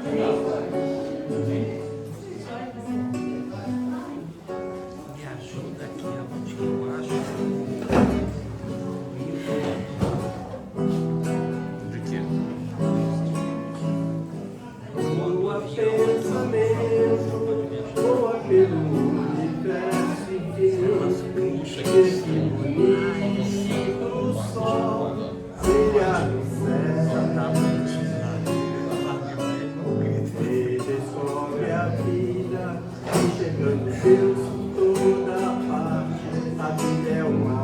Me ajuda aqui, aonde que eu acho? De quê? Voa pensamento, voa pelo universo inteiro, que o sol brilha no céu. E descobre a vida, enxergando Deus por toda parte. A vida é uma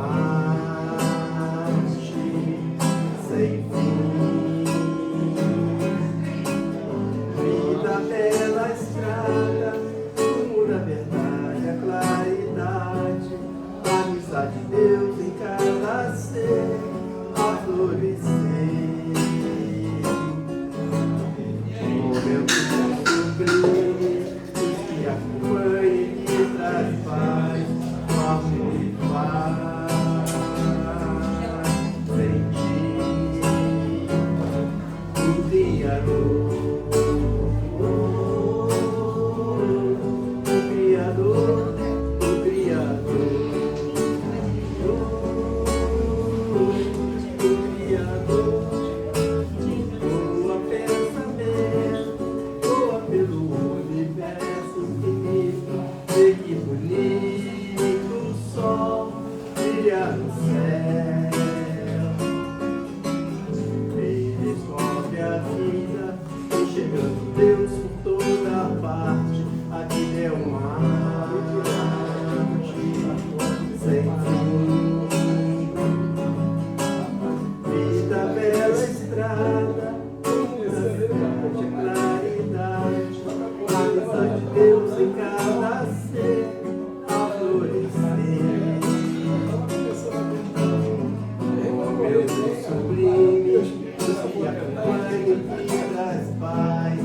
arte sem fim. Vida bela estrada, rumo da verdade, a claridade, a amizade de Deus em cada ser, a florescer. Momento sublime, os que acompanhem e que traz paz, amor e paz. Sentir o Criador. Deus por toda parte, a vida é uma arte sem fim. Vida bela estrada, pura verdade, claridade, a amizade de Deus em cada ser, a florescer. Momento sublime, os que acompanham e traz paz.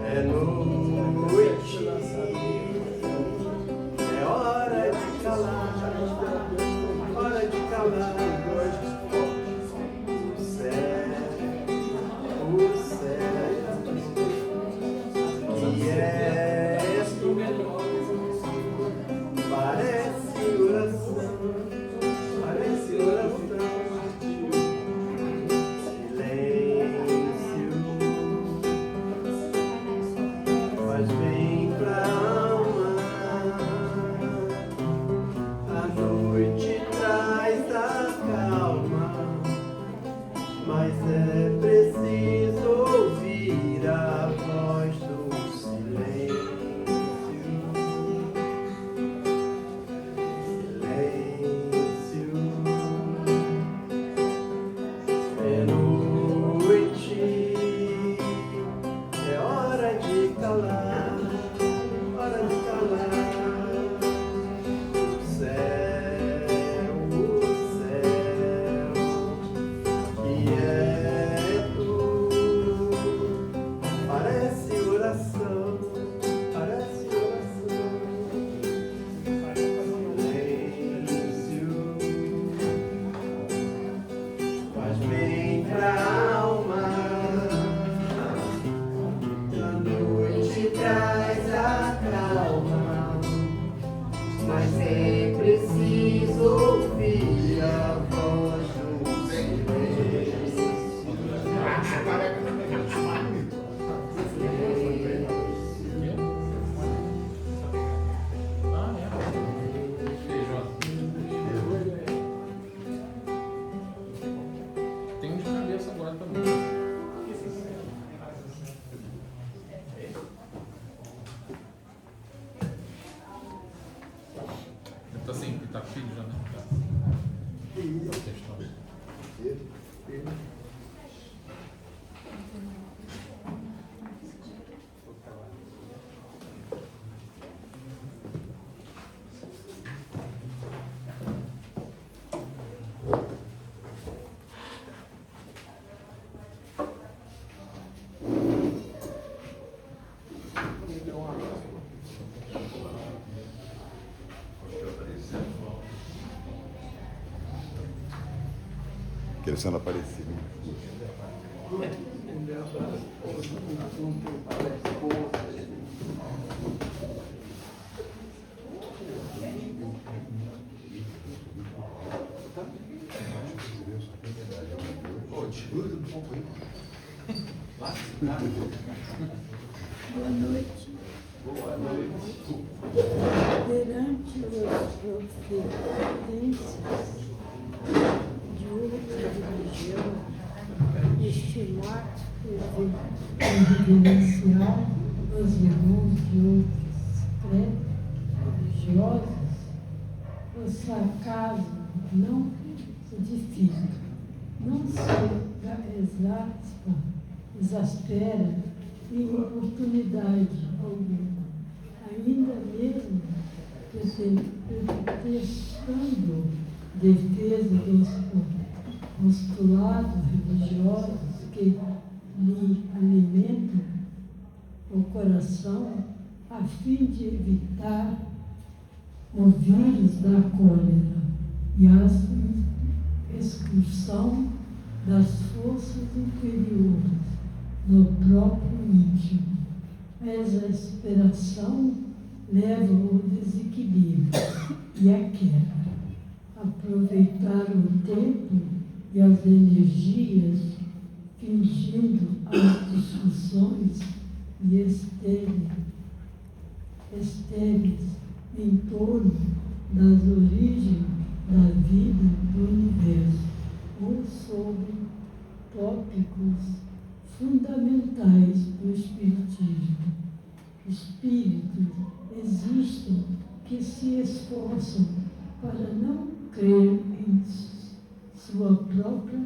É noite, é hora de calar, hora de calar. O céu, que és tu, parece oração, parece oração. Mas vem pra alma, a noite traz a Crescendo aparecido. Ele abraça o conjunto, parece coisas. Boa noite. Boa noite. Perante os profetências de outra religião, estilar evidenciar os irmãos de outros credos religiosos, o sarcasmo não se edifica, não se exaspera em oportunidade alguma, ainda mesmo pretextando defesa dos postulados religiosos que lhe alimentam o coração a fim de evitar o vírus da cólera e a excursão das forças inferiores no próprio íntimo. A exasperação leva ao desequilíbrio e à queda. Aproveitar o tempo e as energias fingindo as discussões e estéreis em torno das origens da vida do universo ou sobre tópicos fundamentais do Espiritismo. Espíritos existem que se esforçam para não crer em sua própria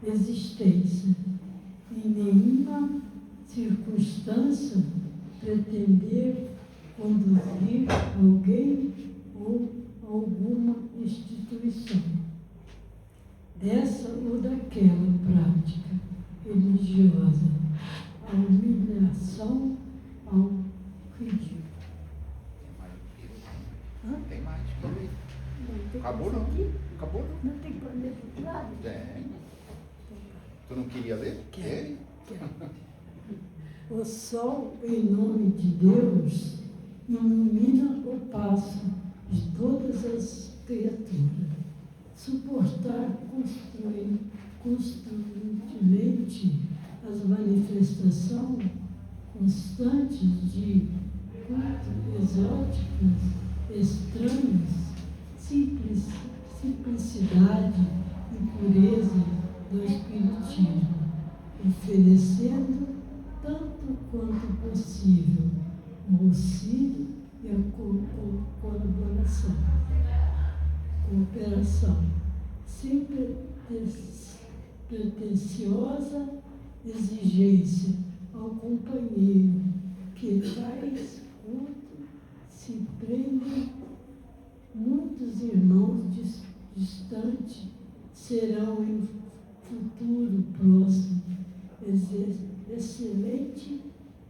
existência, em nenhuma circunstância pretender conduzir alguém ou alguma instituição dessa ou daquela prática religiosa, a humilhação ao ridículo. Tem mais. Não, Acabou não? Acabou não? Não tem pano do lado? Tem. Tu não queria ler? Quero. O sol, em nome de Deus, ilumina o passo de todas as criaturas. Suportar constantemente as manifestações constantes de culto exóticas, estranhas, simplicidade e pureza do Espiritismo, oferecendo tanto quanto possível o auxílio e a cooperação, sem pretensiosa exigência ao companheiro que faz culto, se prende. Muitos irmãos distantes serão em futuro próximo excelentes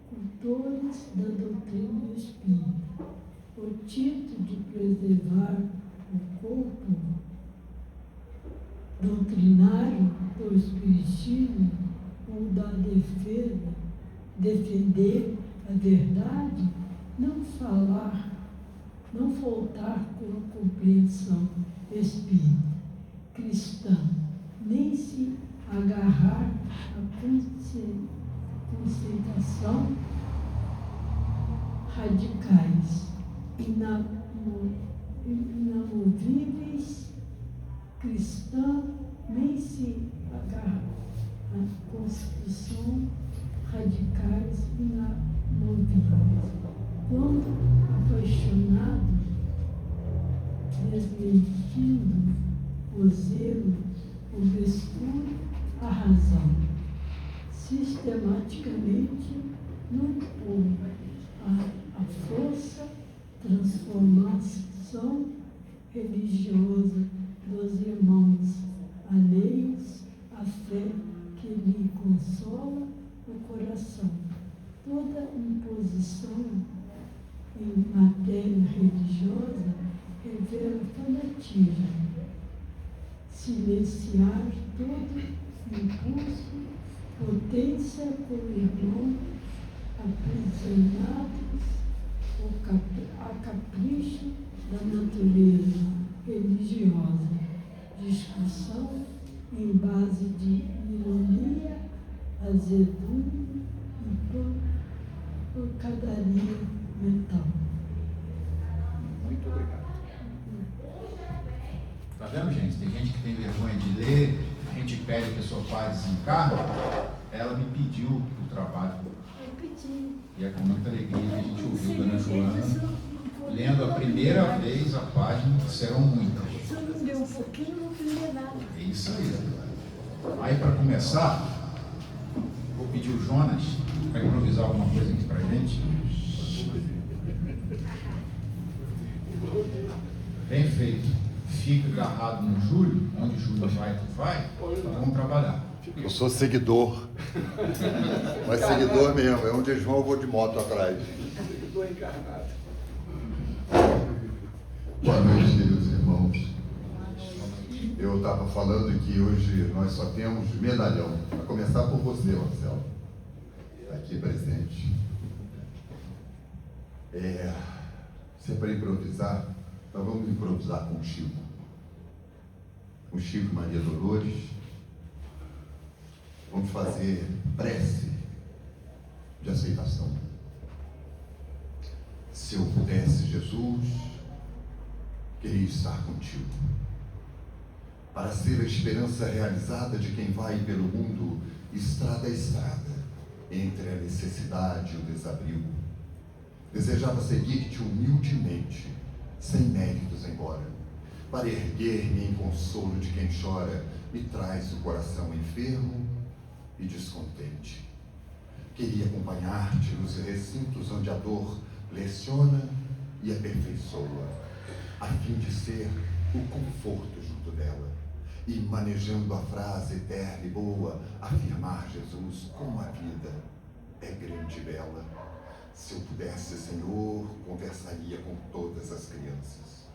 cultores da doutrina espírita. O título de preservar o corpo doutrinário do Espiritismo ou da defender a verdade, não faltar com a compreensão espírita cristã, nem se agarrar à conceituação radicais, inamovíveis cristã, nem se agarrar à constituição radicais inamovíveis. Quando apaixonado, desmentindo o zelo, obscuro a razão, sistematicamente não põe a força, transformação religiosa dos irmãos alheios à fé que lhe consola o coração. Toda imposição em matéria religiosa revela fanatismo. Silenciar todo impulso, potência com o irmão, aprisionados a capricho da natureza religiosa, discussão em base de ironia, azedume e pancadaria mental. Muito obrigado. Tá vendo, gente? Tem gente que tem vergonha de ler, a gente pede que a pessoa faz desencarna. Ela me pediu o trabalho. Eu pedi. E é com muita alegria que a gente ouviu Dona Joana lendo a primeira vez a página, que serão muitas. Se eu não ler um pouquinho, não aprender nada. É isso aí. Aí, para começar, vou pedir o Jonas para improvisar alguma coisa aqui para a gente. Bem feito. Fica agarrado no Júlio, onde o Júlio vai, tu vai, então vamos trabalhar. Eu sou seguidor. Mas seguidor mesmo, é onde eles vão, eu vou de moto atrás. Estou encarnado. Boa noite, queridos irmãos. Eu estava falando que hoje nós só temos medalhão. A começar por você, Marcelo. Aqui presente. Se é para improvisar, nós vamos improvisar com o Chico. O Chico e Maria Dolores. Vamos fazer prece de aceitação. Se eu pudesse, Jesus, queria estar contigo, para ser a esperança realizada de quem vai pelo mundo, estrada a estrada, entre a necessidade e o desabrigo. Desejava seguir-te humildemente, sem méritos embora, para erguer-me em consolo de quem chora e traz o coração enfermo e descontente. Queria acompanhar-te nos recintos onde a dor leciona e aperfeiçoa, a fim de ser o conforto junto dela, e manejando a frase eterna e boa, afirmar Jesus como a vida é grande e bela. Se eu pudesse, Senhor, conversaria com todas as crianças,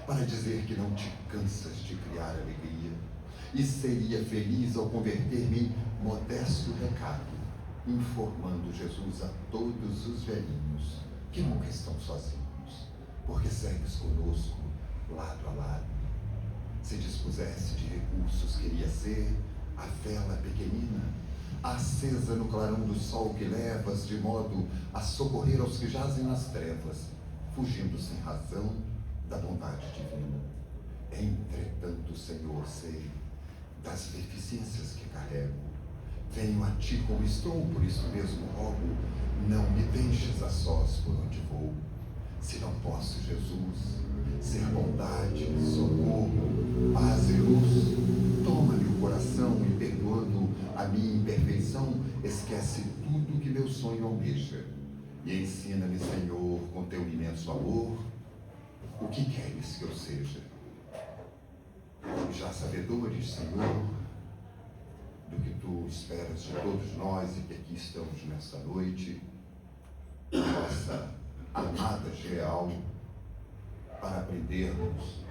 para dizer que não te cansas de criar alegria, e seria feliz ao converter-me em modesto recado, informando Jesus a todos os velhinhos que nunca estão sozinhos, porque segues conosco lado a lado. Se dispusesse de recursos, queria ser a vela pequenina, acesa no clarão do sol que levas, de modo a socorrer aos que jazem nas trevas, fugindo sem razão da bondade divina. Entretanto, Senhor, sei das deficiências que carrego. Venho a ti como estou, por isso mesmo rogo, não me deixes a sós por onde vou. Se não posso, Jesus, ser bondade, socorro, paz e luz, toma-me o coração e, perdoando a minha imperfeição, esquece tudo que meu sonho almeja e ensina-me, Senhor, com teu imenso amor, o que queres que eu seja. Já sabedores, Senhor, do que tu esperas de todos nós e que aqui estamos nesta noite, nossa amada real, para aprendermos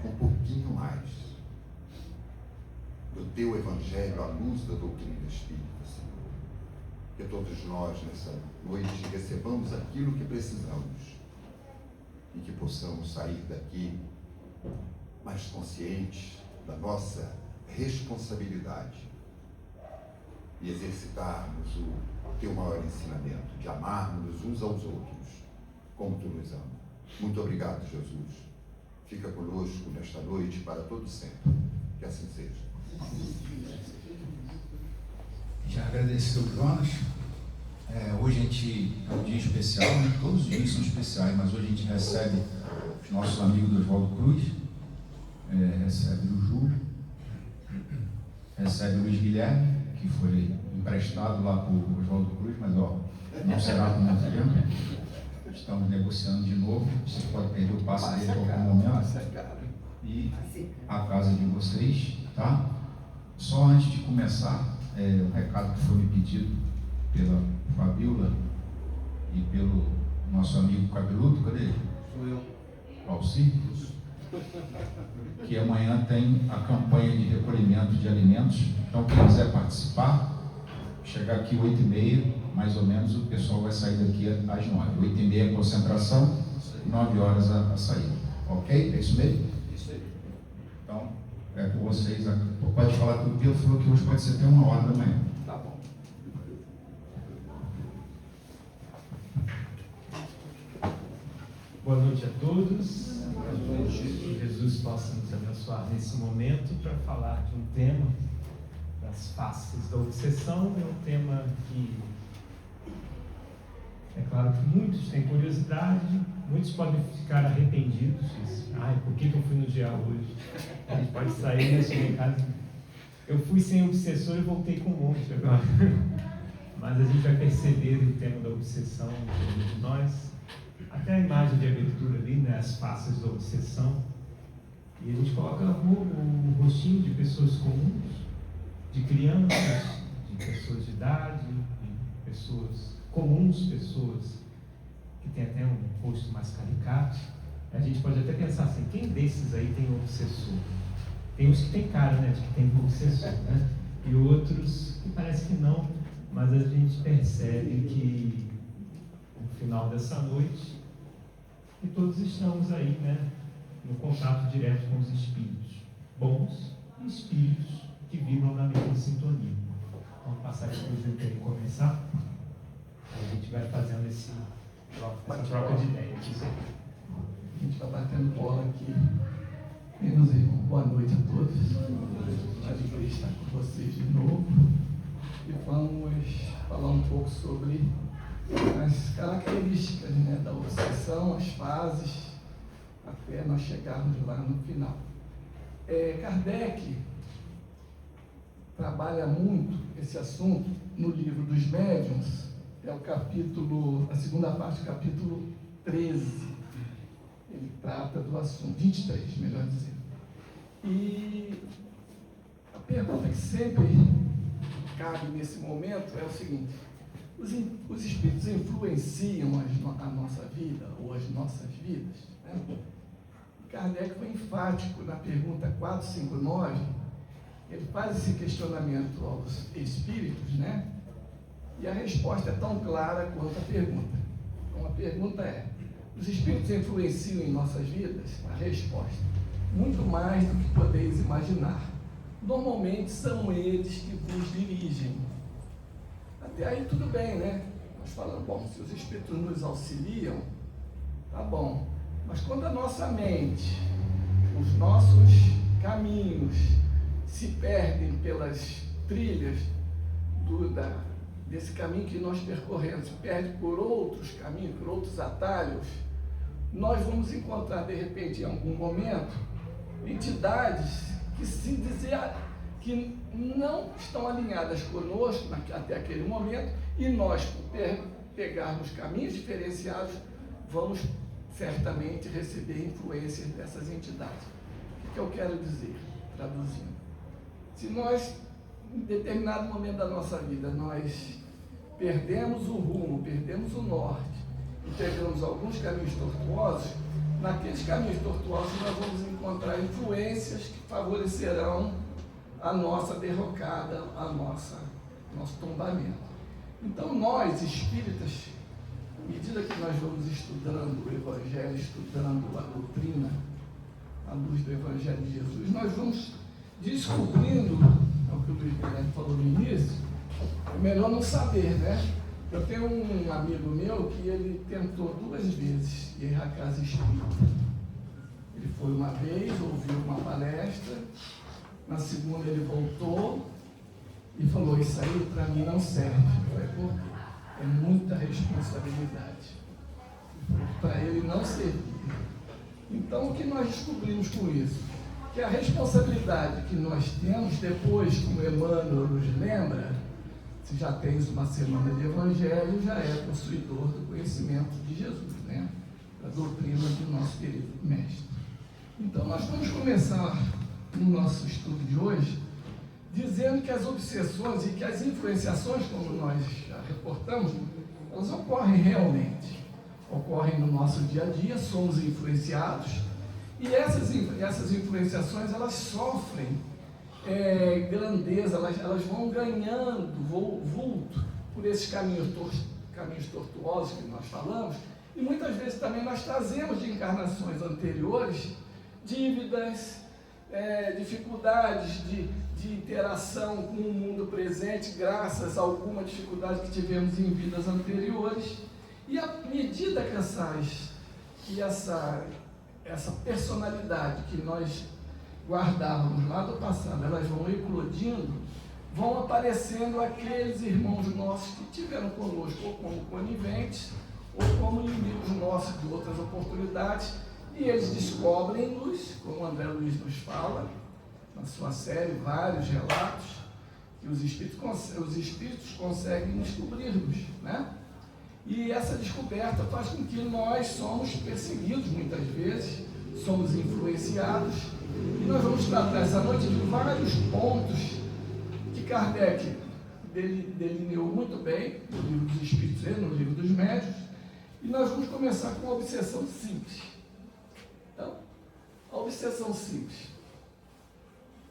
um pouquinho mais do teu Evangelho à luz da doutrina espírita, Senhor. Que todos nós nessa noite recebamos aquilo que precisamos e que possamos sair daqui mais conscientes da nossa responsabilidade e exercitarmos o teu maior ensinamento, de amarmos uns aos outros como tu nos ama. Muito obrigado, Jesus. Fica conosco nesta noite para todo sempre. Que assim seja. Já agradeceu o Jonas. Hoje a gente é um dia especial, né? Todos os dias são especiais, mas hoje a gente recebe os nossos amigos do Oswaldo Cruz, recebe o Júlio, recebe o Luiz Guilherme, que foi emprestado lá para o Oswaldo Cruz, mas não será por muito tempo. Estamos negociando de novo. Você pode perder o passe dele a qualquer momento. E a casa de vocês, tá? Só antes de começar, um recado que foi me pedido pela Fabiola e pelo nosso amigo cabeludo, cadê ele? Sou eu. Alci. que amanhã tem a campanha de recolhimento de alimentos. Então, quem quiser participar, chegar aqui 8h30, mais ou menos, o pessoal vai sair daqui às 9h. 8h30 a concentração, 9 horas a saída. Ok? É isso mesmo? Isso aí. Então, é com vocês. Pode falar que o Pedro falou que hoje pode ser até 1h da manhã. Tá bom. Boa noite a todos. Que Jesus possa nos abençoar nesse momento para falar de um tema das faces da obsessão. É um tema que, é claro que muitos têm curiosidade, muitos podem ficar arrependidos. Ai, por que eu fui no dia hoje? A gente pode sair, né, chegar em casa. Eu fui sem obsessor e voltei com um monte agora. Mas a gente vai perceber o tema da obsessão de nós. Até a imagem de abertura ali, né, as faces da obsessão. E a gente coloca o rostinho de pessoas comuns, de crianças, de pessoas de idade, de pessoas comuns, pessoas que têm até um rosto mais caricato. A gente pode até pensar assim, quem desses aí tem um obsessor? Tem uns que tem cara, né, de que tem um obsessor, né? E outros que parece que não, mas a gente percebe que no final dessa noite, que todos estamos aí, né, no contato direto com os espíritos bons e espíritos que vibram na mesma sintonia. Vamos passar aqui para o Júlio começar. Aí a gente vai fazendo essa troca de ideias. A gente está batendo bola aqui. Meus irmãos, boa noite a todos. Alegria estar com vocês de novo. E vamos falar um pouco sobre as características, né, da obsessão, as fases, até nós chegarmos lá no final. Kardec trabalha muito esse assunto no livro dos médiuns, é o capítulo, a segunda parte do capítulo 13. Ele trata do assunto, 23, melhor dizendo. E a pergunta que sempre cabe nesse momento é o seguinte: os espíritos influenciam a nossa vida ou as nossas vidas? Né? Kardec foi enfático na pergunta 459. Ele faz esse questionamento aos espíritos, né? E a resposta é tão clara quanto a pergunta. Então a pergunta é: os espíritos influenciam em nossas vidas? A resposta: muito mais do que podeis imaginar. Normalmente são eles que vos dirigem. Até aí tudo bem, né? Nós falamos, bom, se os espíritos nos auxiliam, tá bom. Mas quando a nossa mente, os nossos caminhos se perdem pelas trilhas desse caminho que nós percorremos, se perde por outros caminhos, por outros atalhos, nós vamos encontrar, de repente, em algum momento, entidades que se dizem que não estão alinhadas conosco até aquele momento, e nós, por pegarmos caminhos diferenciados, vamos certamente receber influências dessas entidades. O que eu quero dizer, traduzindo? Se nós, em determinado momento da nossa vida, nós perdemos o rumo, perdemos o norte, e pegamos alguns caminhos tortuosos, naqueles caminhos tortuosos nós vamos encontrar influências que favorecerão a nossa derrocada, nosso tombamento. Então nós, espíritas, à medida que nós vamos estudando o Evangelho, estudando a doutrina, à luz do Evangelho de Jesus, nós vamos descobrindo, é o que o Luiz Guilherme falou no início, é melhor não saber, né? Eu tenho um amigo meu que ele tentou 2 vezes ir à casa espírita. Ele foi uma vez, ouviu uma palestra, na segunda ele voltou e falou: isso aí para mim não serve. Eu falei: pô, é muita responsabilidade. Para ele não servir. Então o que nós descobrimos com isso? Que a responsabilidade que nós temos depois, como Emmanuel nos lembra, se já tens uma semana de Evangelho, já é possuidor do conhecimento de Jesus, né? Da doutrina do nosso querido Mestre. Então nós vamos começar no nosso estudo de hoje dizendo que as obsessões e que as influenciações, como nós já reportamos, elas ocorrem realmente. Ocorrem no nosso dia a dia, somos influenciados, E essas influenciações, elas sofrem grandeza, elas vão ganhando vulto por esses caminhos tortuosos que nós falamos, e muitas vezes também nós trazemos de encarnações anteriores dívidas, dificuldades de interação com o mundo presente, graças a alguma dificuldade que tivemos em vidas anteriores, e à medida que essa personalidade que nós guardávamos lá do passado, elas vão eclodindo, vão aparecendo aqueles irmãos nossos que tiveram conosco ou como coniventes, ou como inimigos nossos de outras oportunidades, e eles descobrem-nos, como o André Luiz nos fala, na sua série, vários relatos, que os espíritos conseguem descobrir-nos, né? E essa descoberta faz com que nós somos perseguidos muitas vezes, somos influenciados, e nós vamos tratar essa noite de vários pontos que Kardec delineou muito bem no livro dos Espíritos e no livro dos Médiuns, e nós vamos começar com a obsessão simples. Então, a obsessão simples.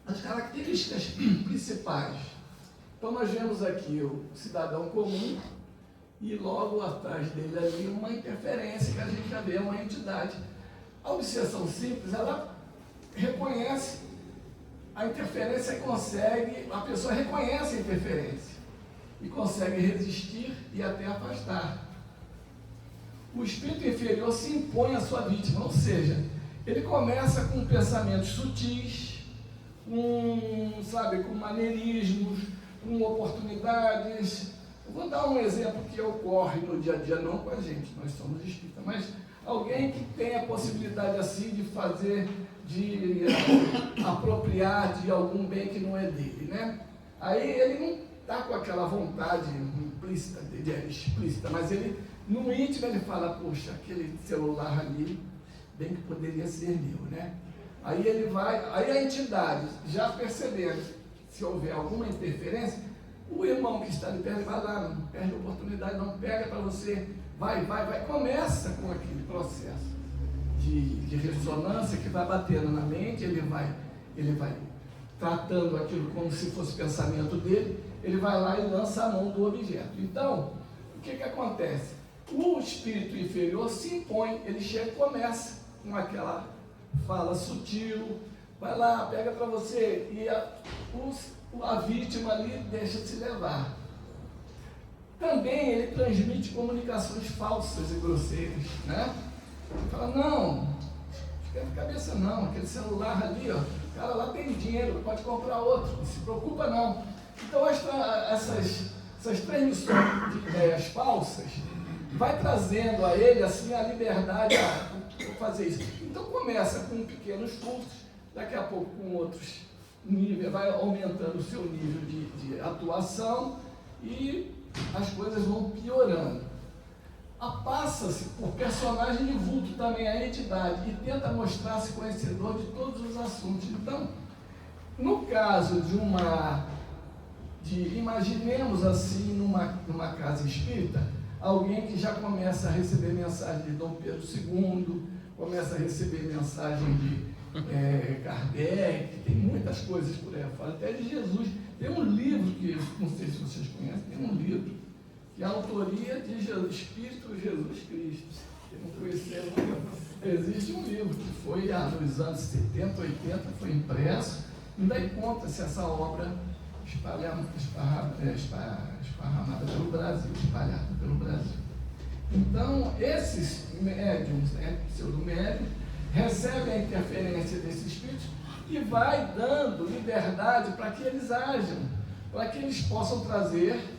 As características principais. Então, nós vemos aqui o cidadão comum e logo atrás dele ali uma interferência que a gente já vê, uma entidade. A obsessão simples, ela reconhece a interferência e a pessoa reconhece a interferência e consegue resistir e até afastar. O espírito inferior se impõe à sua vítima, ou seja, ele começa com pensamentos sutis, com maneirismos, com oportunidades. Eu vou dar um exemplo que ocorre no dia a dia, não com a gente, nós somos espíritas, mas alguém que tem a possibilidade assim de apropriar de algum bem que não é dele, né? Aí ele não está com aquela vontade explícita, mas ele, no íntimo, ele fala, poxa, aquele celular ali, bem que poderia ser meu, né? Aí a entidade, já percebendo, se houver alguma interferência, o irmão que está ali perto vai lá, não perde a oportunidade, não pega para você, vai, começa com aquele processo de ressonância que vai batendo na mente, ele vai tratando aquilo como se fosse pensamento dele, ele vai lá e lança a mão do objeto. Então, o que acontece? O espírito inferior se impõe, ele chega e começa com aquela fala sutil, vai lá, pega para você, e a vítima ali deixa-se levar. Também ele transmite comunicações falsas e grosseiras, né? Ele fala, não esquenta a cabeça não, aquele celular ali, ó, o cara lá tem dinheiro, pode comprar outro, não se preocupa não. Então essas transmissões de ideias falsas vai trazendo a ele assim a liberdade de fazer isso. Então começa com pequenos furtos, daqui a pouco com outros níveis, vai aumentando o seu nível de atuação e as coisas vão piorando. Passa-se por personagem de vulto também a entidade e tenta mostrar-se conhecedor de todos os assuntos. Então, no caso imaginemos assim numa casa espírita, alguém que já começa a receber mensagem de Dom Pedro II, começa a receber mensagem de Kardec, tem muitas coisas por aí fora, até de Jesus. Tem um livro que, não sei se vocês conhecem, tem um livro que é a autoria de Espírito Jesus Cristo. Quem não conheceu, existe um livro que foi nos anos 70, 80, foi impresso, e daí conta-se essa obra esparramada pelo Brasil, espalhada pelo Brasil. Então, esses médiums, pseudo-médiums, recebem a interferência desses espíritos e vai dando liberdade para que eles ajam, para que eles possam trazer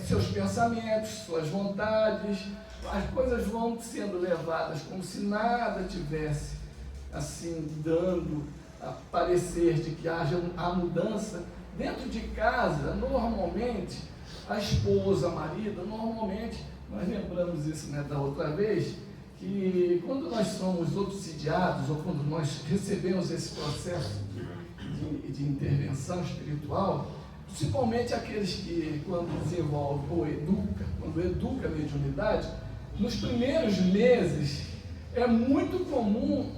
seus pensamentos, suas vontades. As coisas vão sendo levadas como se nada tivesse assim dando a parecer de que haja a mudança. Dentro de casa, normalmente, a esposa, a marido, normalmente, nós lembramos isso, né, da outra vez, que quando nós somos obsidiados ou quando nós recebemos esse processo de intervenção espiritual, principalmente aqueles que, quando desenvolvem ou educam, quando educa a mediunidade, nos primeiros meses é muito comum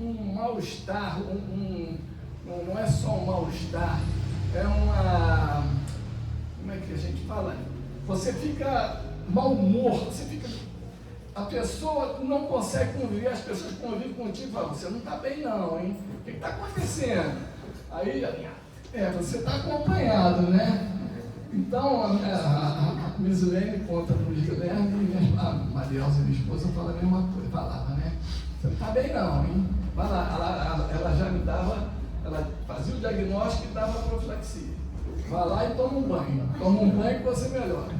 um mal-estar, não é só um mal-estar, é uma, como é que a gente fala? Você fica mau-humor, a pessoa não consegue conviver, as pessoas convivem contigo e falam, você não está bem não, hein? O que está acontecendo? Aí, você está acompanhado, né? Então, a Misilene conta para o Guilherme, e a Maria Elza, minha esposa, fala a mesma coisa, falava, né? Você não está bem não, hein? Vai lá, ela já me dava, ela fazia o diagnóstico e dava profilaxia. Vai lá e toma um banho que você melhora.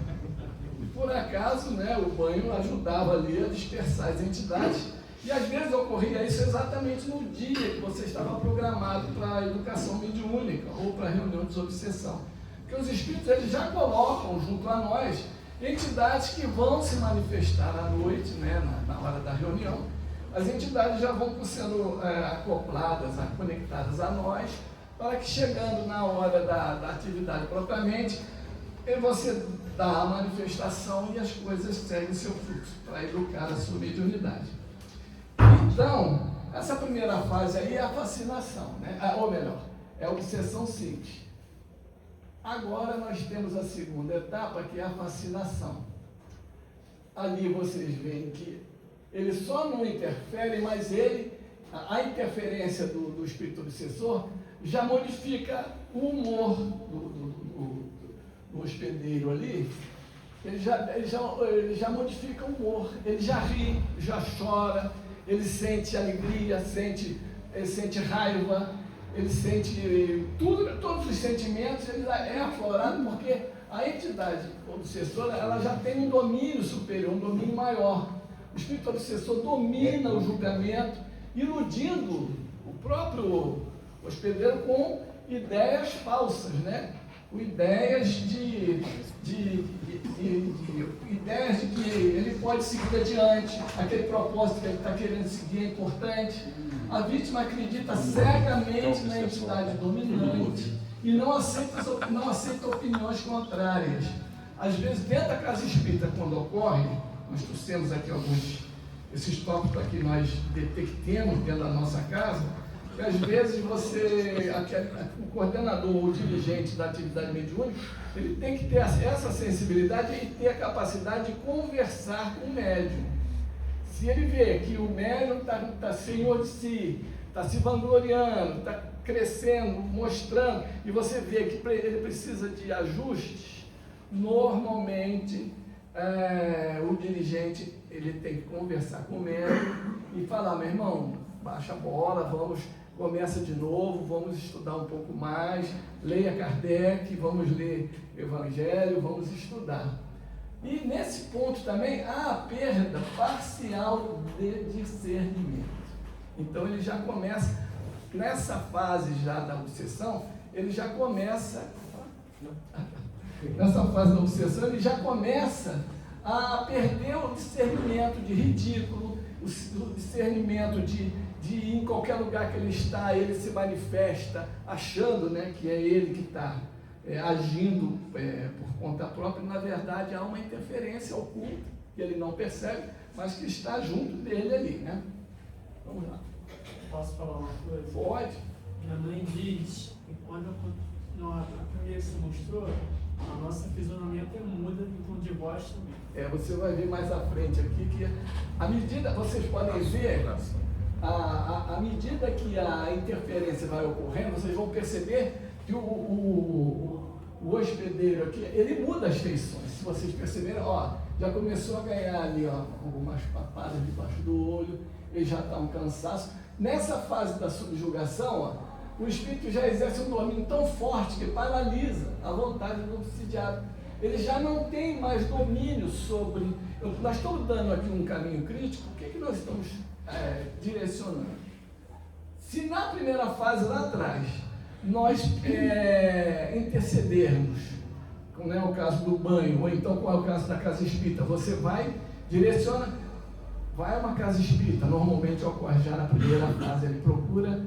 E por acaso, né, o banho ajudava ali a dispersar as entidades. E às vezes ocorria isso exatamente no dia que você estava programado para a educação mediúnica ou para a reunião de desobsessão. Porque os espíritos eles já colocam junto a nós entidades que vão se manifestar à noite, né, na hora da reunião. As entidades já vão sendo acopladas, conectadas a nós, para que chegando na hora da atividade propriamente, você dá a manifestação e as coisas seguem seu fluxo para educar a sua mediunidade. Então, essa primeira fase aí é a fascinação, né? Ou melhor, é a obsessão simples. Agora nós temos a segunda etapa, que é a fascinação. Ali vocês veem que ele só não interfere, mas a interferência do espírito obsessor já modifica o humor do hospedeiro ali. Ele já modifica o humor, ele já ri, já chora, ele sente alegria, ele sente raiva, ele sente todos os sentimentos, ele é aflorado porque a entidade obsessora ela já tem um domínio superior, um domínio maior. O espírito obsessor domina o julgamento, iludindo o próprio hospedeiro com ideias falsas, né? Com ideias de que ele pode seguir adiante, aquele propósito que ele está querendo seguir é importante. A vítima acredita cegamente na entidade dominante e não aceita opiniões contrárias. Às vezes, dentro da casa espírita, quando ocorre, nós trouxemos aqui esses tópicos para que nós detectemos dentro da nossa casa, que às vezes o coordenador ou o dirigente da atividade mediúnica, ele tem que ter essa sensibilidade e ter a capacidade de conversar com o médium. Se ele vê que o médium está senhor de si, está se vangloriando, está crescendo, mostrando, e você vê que ele precisa de ajustes, normalmente o dirigente ele tem que conversar com o médium e falar, meu irmão, baixa a bola, começa de novo, vamos estudar um pouco mais, leia Kardec, vamos ler Evangelho, vamos estudar. E nesse ponto também há a perda parcial de discernimento. Então ele já começa, nessa fase já da obsessão, ele já começa a perder o discernimento de ridículo, o discernimento de em qualquer lugar que ele está, ele se manifesta achando, né, que é ele que está agindo por conta própria. Na verdade há uma interferência oculta que ele não percebe, mas que está junto dele ali, né? Vamos lá. Posso falar uma coisa? Pode. Minha mãe diz que quando a primeira se mostrou, a nossa fisionomia até muda em tom de voz também. Você vai ver mais à frente aqui que à medida, vocês podem ver, à medida que a interferência vai ocorrendo, vocês vão perceber que o hospedeiro aqui, ele muda as feições. Se vocês perceberem, já começou a ganhar ali, algumas papadas debaixo do olho, ele já está um cansaço. Nessa fase da subjugação, o espírito já exerce um domínio tão forte que paralisa a vontade do obsidiado. Ele já não tem mais domínio sobre... Nós estamos dando aqui um caminho crítico, o que nós estamos direcionando? Se na primeira fase lá atrás nós intercedermos, como é o caso do banho, ou então como é o caso da casa espírita, você direciona, vai a uma casa espírita, normalmente ocorre já na primeira fase, ele procura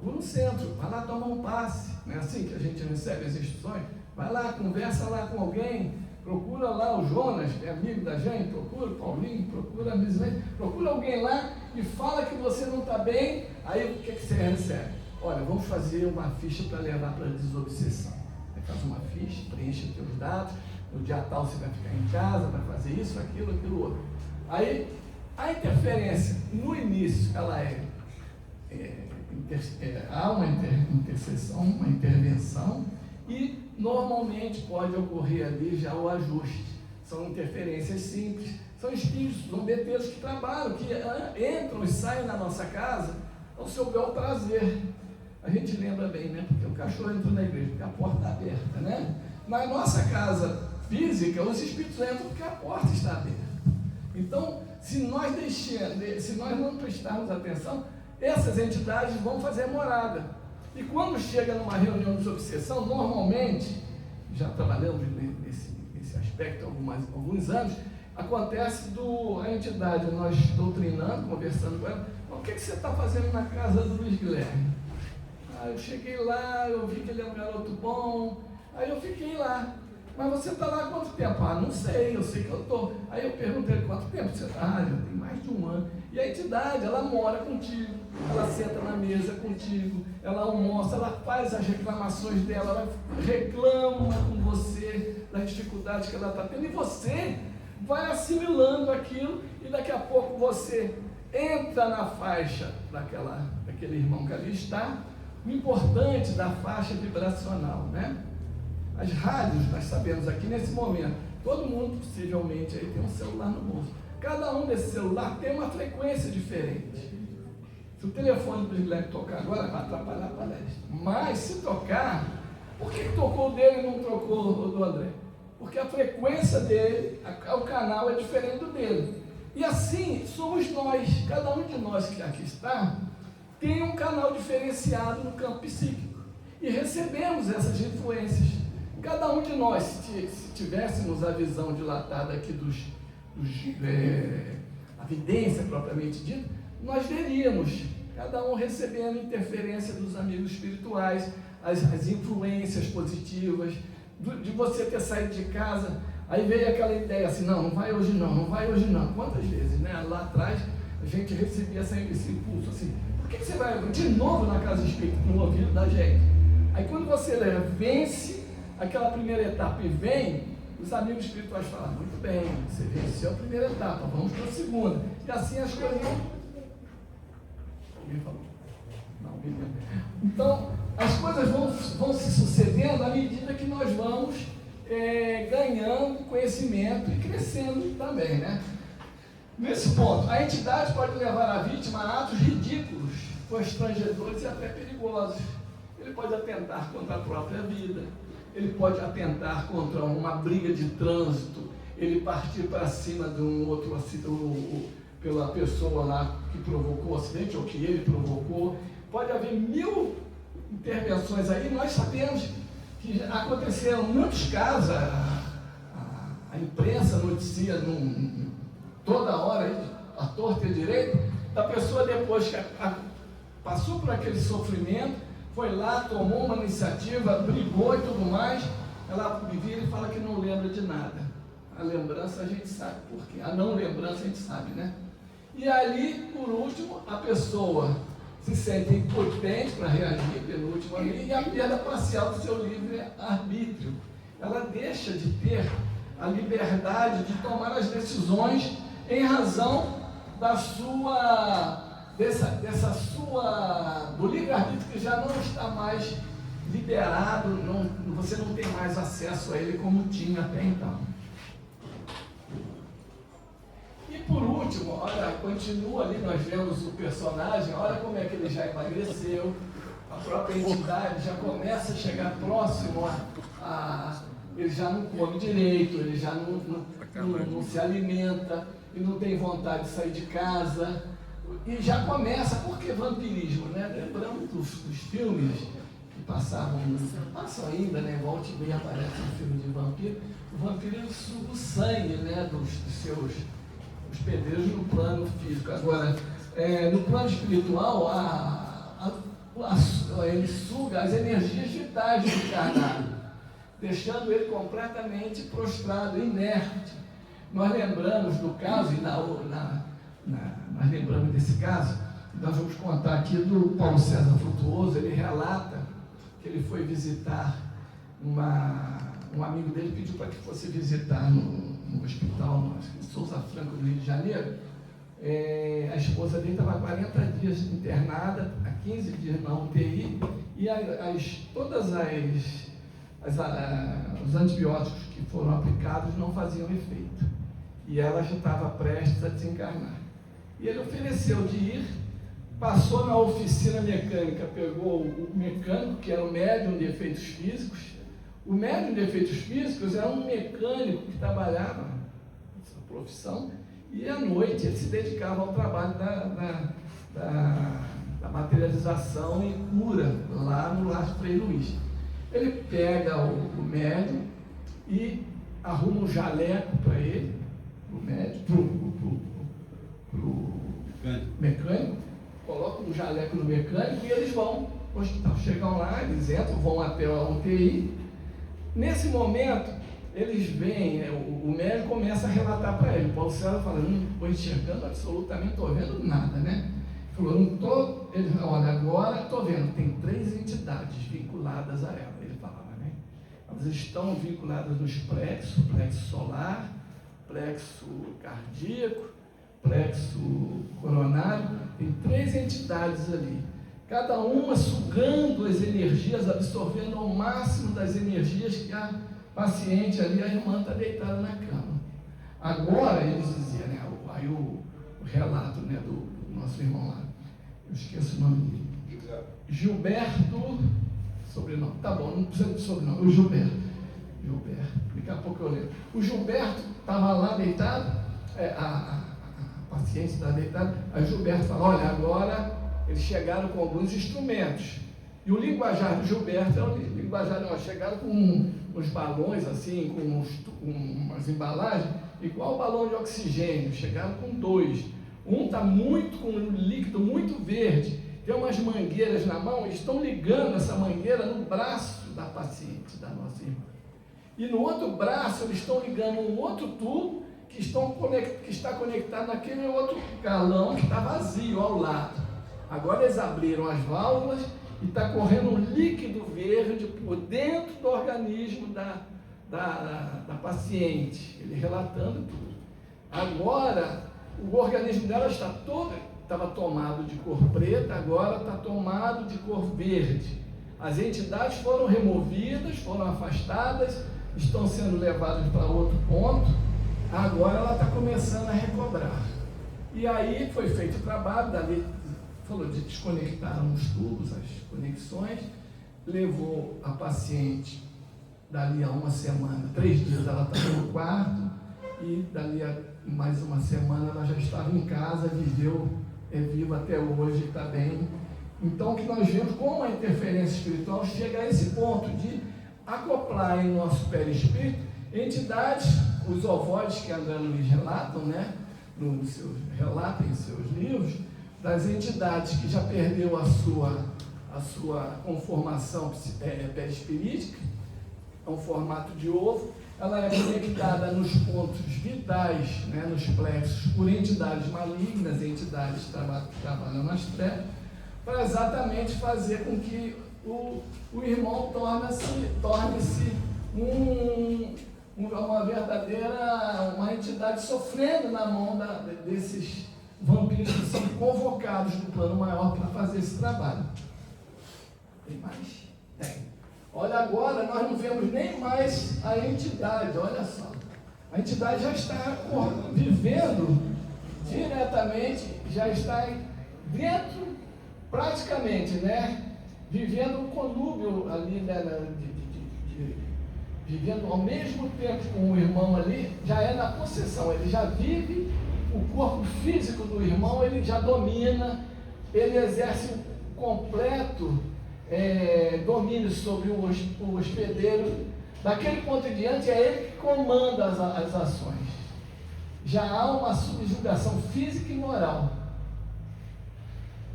um centro, vai lá tomar um passe, não é assim que a gente recebe as instruções? Vai lá, conversa lá com alguém, procura lá o Jonas, que é amigo da gente, procura o Paulinho, procura a Misilene, procura alguém lá e fala que você não está bem, aí o que você recebe? Olha, vamos fazer uma ficha para levar para a desobsessão. Aí faz uma ficha, preenche os teus dados, no dia tal você vai ficar em casa, vai fazer isso, aquilo outro. Aí, a interferência, no início, ela há uma interseção, uma intervenção, e normalmente pode ocorrer ali já o ajuste. São interferências simples, são espíritos zombeteiros que trabalham, que entram e saem da nossa casa ao seu bel prazer. A gente lembra bem, né? Porque o cachorro entrou na igreja porque a porta está aberta, né? Na nossa casa física, os espíritos entram porque a porta está aberta. Então, se nós não prestarmos atenção, essas entidades vão fazer morada. E quando chega numa reunião de obsessão, normalmente, já trabalhando nesse aspecto há alguns anos, acontece a entidade, nós doutrinando, conversando com ela, o que você está fazendo na casa do Luiz Guilherme? Eu cheguei lá, eu vi que ele é um garoto bom, aí eu fiquei lá. Mas você está lá há quanto tempo? Não sei, eu sei que eu estou. Aí eu perguntei quanto tempo você está? Já tem mais de 1 ano. E a entidade, ela mora contigo, ela senta na mesa contigo, ela almoça, ela faz as reclamações dela, ela reclama com você das dificuldades que ela está tendo, e você vai assimilando aquilo, e daqui a pouco você entra na faixa daquele irmão que ali está. O importante da faixa vibracional, né? As rádios, nós sabemos aqui nesse momento, todo mundo possivelmente aí tem um celular no bolso. Cada um desse celular tem uma frequência diferente. Se o telefone do Guilherme tocar agora, vai atrapalhar a palestra. Mas se tocar, por que tocou o dele e não trocou o do André? Porque a frequência dele, o canal é diferente do dele. E assim somos nós, cada um de nós que aqui está, tem um canal diferenciado no campo psíquico. E recebemos essas influências. Cada um de nós, se tivéssemos a visão dilatada aqui a evidência propriamente dita, nós veríamos, cada um recebendo interferência dos amigos espirituais, as influências positivas, de você ter saído de casa, aí veio aquela ideia assim, não vai hoje não, não vai hoje não. Quantas vezes, né? Lá atrás, a gente recebia esse impulso assim, por que você vai de novo na casa espírita, no ouvido da gente? Aí quando você vence aquela primeira etapa e vem, os amigos espirituais falam, muito bem, você venceu a primeira etapa, vamos para a segunda. E assim as coisas não... Alguém falou? Não, alguém não. Então, as coisas vão se sucedendo à medida que nós vamos ganhando conhecimento e crescendo também, né? Nesse ponto, a entidade pode levar a vítima a atos ridículos, constrangedores e até perigosos. Ele pode atentar contra a própria vida, ele pode atentar contra uma briga de trânsito, ele partir para cima de um outro acidente, pela pessoa lá que provocou o acidente ou que ele provocou. Pode haver 1000 intervenções aí. Nós sabemos que aconteceram muitos casos, a imprensa noticia toda hora, a torta e a direita, da pessoa depois que passou por aquele sofrimento, foi lá, tomou uma iniciativa, brigou e tudo mais, ela me vira e fala que não lembra de nada. A lembrança a gente sabe por quê, a não lembrança a gente sabe, né? E ali, por último, a pessoa se sente impotente para reagir, penúltimo ali, e a perda parcial do seu livre-arbítrio. Ela deixa de ter a liberdade de tomar as decisões em razão do livre-arbítrio que já não está mais liberado, você não tem mais acesso a ele como tinha até então. E por último, olha, continua ali, nós vemos o personagem, olha como é que ele já emagreceu, a própria entidade já começa a chegar próximo ele já não come direito, ele já não se alimenta, e não tem vontade de sair de casa, e já começa, porque vampirismo, né? Lembrando dos filmes que passam ainda, né? Volta e meia aparece um filme de vampiro. O vampiro ele suga o sangue, né? dos seus hospedeiros no plano físico. Agora, no plano espiritual, ele suga as energias vitais do encarnado, deixando ele completamente prostrado, inerte. Nós lembramos do caso, e na mas lembrando desse caso, nós vamos contar aqui do Paulo César Frutuoso. Ele relata que ele foi visitar um amigo dele, pediu para que fosse visitar no hospital em Souza Franco, do Rio de Janeiro. A esposa dele estava há 40 dias internada, há 15 dias na UTI, e todos os antibióticos que foram aplicados não faziam efeito. E ela já estava prestes a desencarnar. E ele ofereceu de ir, passou na oficina mecânica, pegou o mecânico, que era o médium de efeitos físicos. O médium de efeitos físicos era um mecânico que trabalhava nessa profissão, e à noite ele se dedicava ao trabalho da materialização e cura lá no Lar Frei Luiz. Ele pega o médium e arruma um jaleco para ele, para o médium, para o mecânico, coloca um jaleco no mecânico e eles vão ao hospital. Chegam lá, eles entram, vão até a UTI. Nesse momento, eles veem, o médico começa a relatar para ele. Paulo César fala, não estou enxergando absolutamente, não estou vendo nada, né? Ele falou, não estou. Ele falou, olha, agora estou vendo, tem 3 entidades vinculadas a ela. Ele falava, né? Elas estão vinculadas nos plexos, plexo solar, plexo cardíaco, plexo coronário. Tem 3 entidades ali, cada uma sugando as energias, absorvendo ao máximo das energias que a paciente ali, a irmã está deitada na cama. Agora, eles diziam, né, aí o relato, né, do nosso irmão lá, eu esqueço o nome dele. Gilberto, sobrenome, tá bom, não precisa de sobrenome, o Gilberto, daqui a pouco eu lembro. O Gilberto estava lá deitado, a paciente estava deitada, aí o Gilberto falou, olha, agora eles chegaram com alguns instrumentos. E o linguajar do Gilberto é o linguajar, não, chegaram com uns balões assim, com umas embalagens, igual o balão de oxigênio, chegaram com 2. Um está com um líquido muito verde, tem umas mangueiras na mão, eles estão ligando essa mangueira no braço da paciente, da nossa irmã. E no outro braço eles estão ligando um outro tubo que está conectado naquele outro galão que está vazio ao lado. Agora eles abriram as válvulas e está correndo um líquido verde por dentro do organismo da paciente, ele relatando tudo. Agora, o organismo dela estava tomado de cor preta, agora está tomado de cor verde. As entidades foram removidas, foram afastadas, estão sendo levadas para outro ponto, agora ela está começando a recobrar. E aí foi feito o trabalho, dali falou de desconectar os tubos, as conexões, levou a paciente dali a uma semana, 3 dias ela estava no quarto, e dali a mais uma semana ela já estava em casa, viveu, é viva até hoje, está bem. Então, o que nós vemos, como a interferência espiritual chega a esse ponto de acoplar em nosso perispírito entidades, os ovoides que André Luiz relatam, né, relata em seus livros, das entidades que já perdeu a sua conformação perispirítica, é um formato de ovo, ela é conectada nos pontos vitais, né, nos plexos, por entidades malignas, entidades que trabalham nas trevas, para exatamente fazer com que o irmão torne-se uma verdadeira, uma entidade sofrendo na mão desses vampiros que são convocados do plano maior para fazer esse trabalho. Tem mais? Tem. Olha, agora nós não vemos nem mais a entidade, olha só. A entidade já está vivendo diretamente, já está dentro, praticamente, né? Vivendo um conúbio ali, né? Vivendo ao mesmo tempo com o irmão ali, já é na possessão, ele já vive. O corpo físico do irmão, ele já domina, ele exerce um completo domínio sobre o hospedeiro. Daquele ponto em diante, é ele que comanda as ações. Já há uma subjugação física e moral.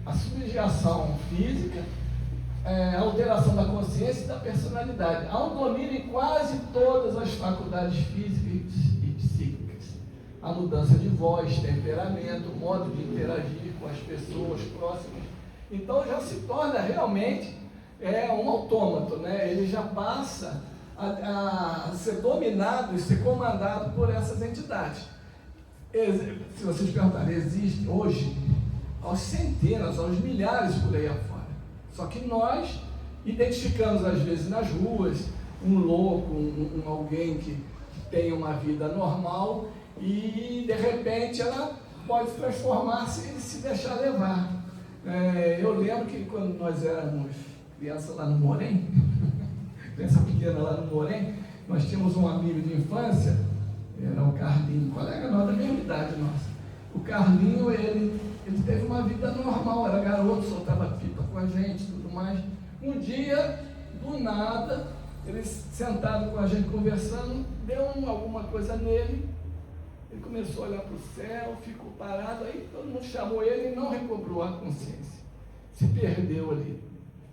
A subjugação física, a alteração da consciência e da personalidade. Há um domínio em quase todas as faculdades físicas e psíquicas. a mudança de voz, temperamento, modo de interagir com as pessoas próximas. Então já se torna realmente um autômato, né? Ele já passa a ser dominado e ser comandado por essas entidades. Se vocês perguntarem, existe hoje aos centenas, aos milhares por aí afora. Só que nós identificamos às vezes nas ruas um louco, alguém que tem uma vida normal e de repente ela pode transformar-se e se deixar levar. Eu lembro que quando nós éramos criança lá no Morém, criança pequena lá no Morém, nós tínhamos um amigo de infância, era o Carlinho, colega nosso da mesma idade nossa. O Carlinho, ele teve uma vida normal, era garoto, soltava pipa com a gente, tudo mais. Um dia, do nada, ele sentado com a gente conversando, deu alguma coisa nele, ele começou a olhar para o céu, ficou parado, aí todo mundo chamou ele e não recobrou a consciência. Se perdeu ali.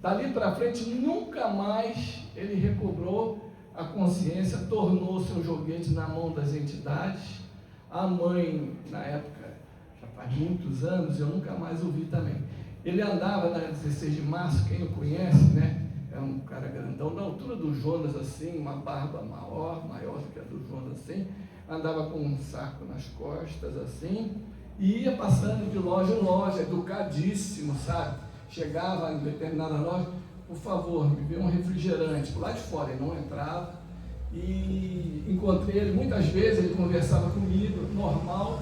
Dali para frente, nunca mais ele recobrou a consciência, tornou seu joguete na mão das entidades. A mãe, na época, já faz muitos anos, eu nunca mais ouvi também. Ele andava na 16 de março, quem o conhece, né? É um cara grandão, da altura do Jonas, assim, uma barba maior do que a do Jonas, assim. Andava com um saco nas costas, assim, e ia passando de loja em loja, educadíssimo, sabe? Chegava em determinada loja, por favor, me dê um refrigerante. Por lá de fora ele não entrava. E encontrei ele muitas vezes, ele conversava comigo, normal.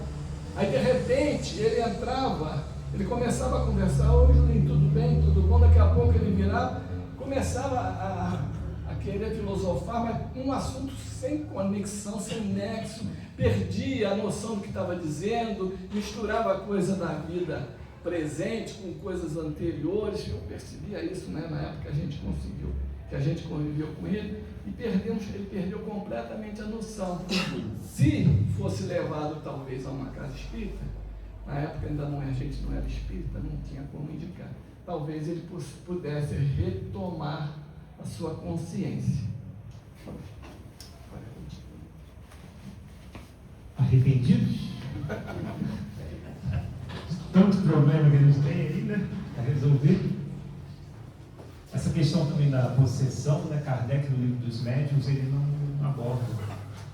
Aí de repente ele entrava, ele começava a conversar, oi Julinho, tudo bem, tudo bom? Daqui a pouco ele virava, começava a querer filosofar, mas um assunto sem conexão, sem nexo, perdia a noção do que estava dizendo, misturava a coisa da vida presente com coisas anteriores. Eu percebia isso, né, na época que a gente conviveu com ele, e ele perdeu completamente a noção. Se fosse levado talvez a uma casa espírita, na época a gente não era espírita, não tinha como indicar, talvez ele pudesse retomar a sua consciência. Arrependidos? Tanto problema que eles têm aí, né? Para resolver. Essa questão também da possessão, né? Kardec, no livro dos médiuns, ele não aborda.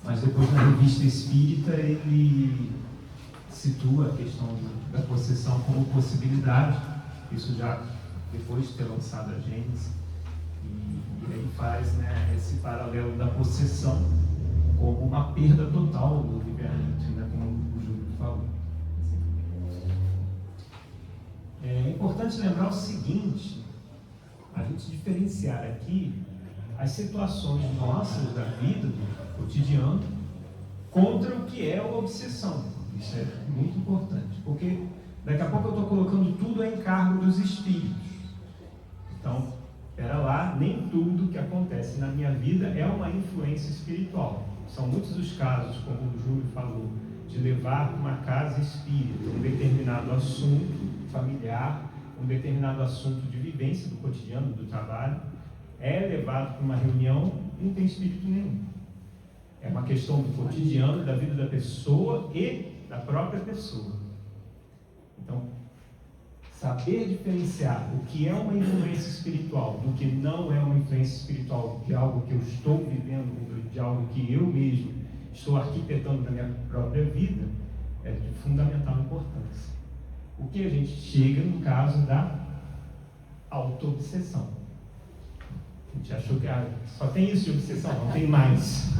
Mas depois, na revista espírita, ele situa a questão da possessão como possibilidade. Isso já depois de ter lançado a Gênesis. E aí faz, né, esse paralelo da possessão como uma perda total do livre-arbítrio, né, como o Júlio falou. É importante lembrar o seguinte, a gente diferenciar aqui as situações nossas da vida, do cotidiano, contra o que é a obsessão. Isso é muito importante, porque daqui a pouco eu estou colocando tudo a encargo dos espíritos. Então, espera lá, nem tudo que acontece na minha vida é uma influência espiritual. São muitos os casos, como o Júlio falou, de levar para uma casa espírita um determinado assunto familiar, um determinado assunto de vivência do cotidiano, do trabalho, é levado para uma reunião e não tem espírito nenhum. É uma questão do cotidiano, da vida da pessoa e da própria pessoa. Então, saber diferenciar o que é uma influência espiritual do que não é uma influência espiritual, de algo que eu estou vivendo, de algo que eu mesmo estou arquitetando na minha própria vida, é de fundamental importância. O que a gente chega no caso da auto-obsessão. A gente achou que só tem isso de obsessão, não tem mais.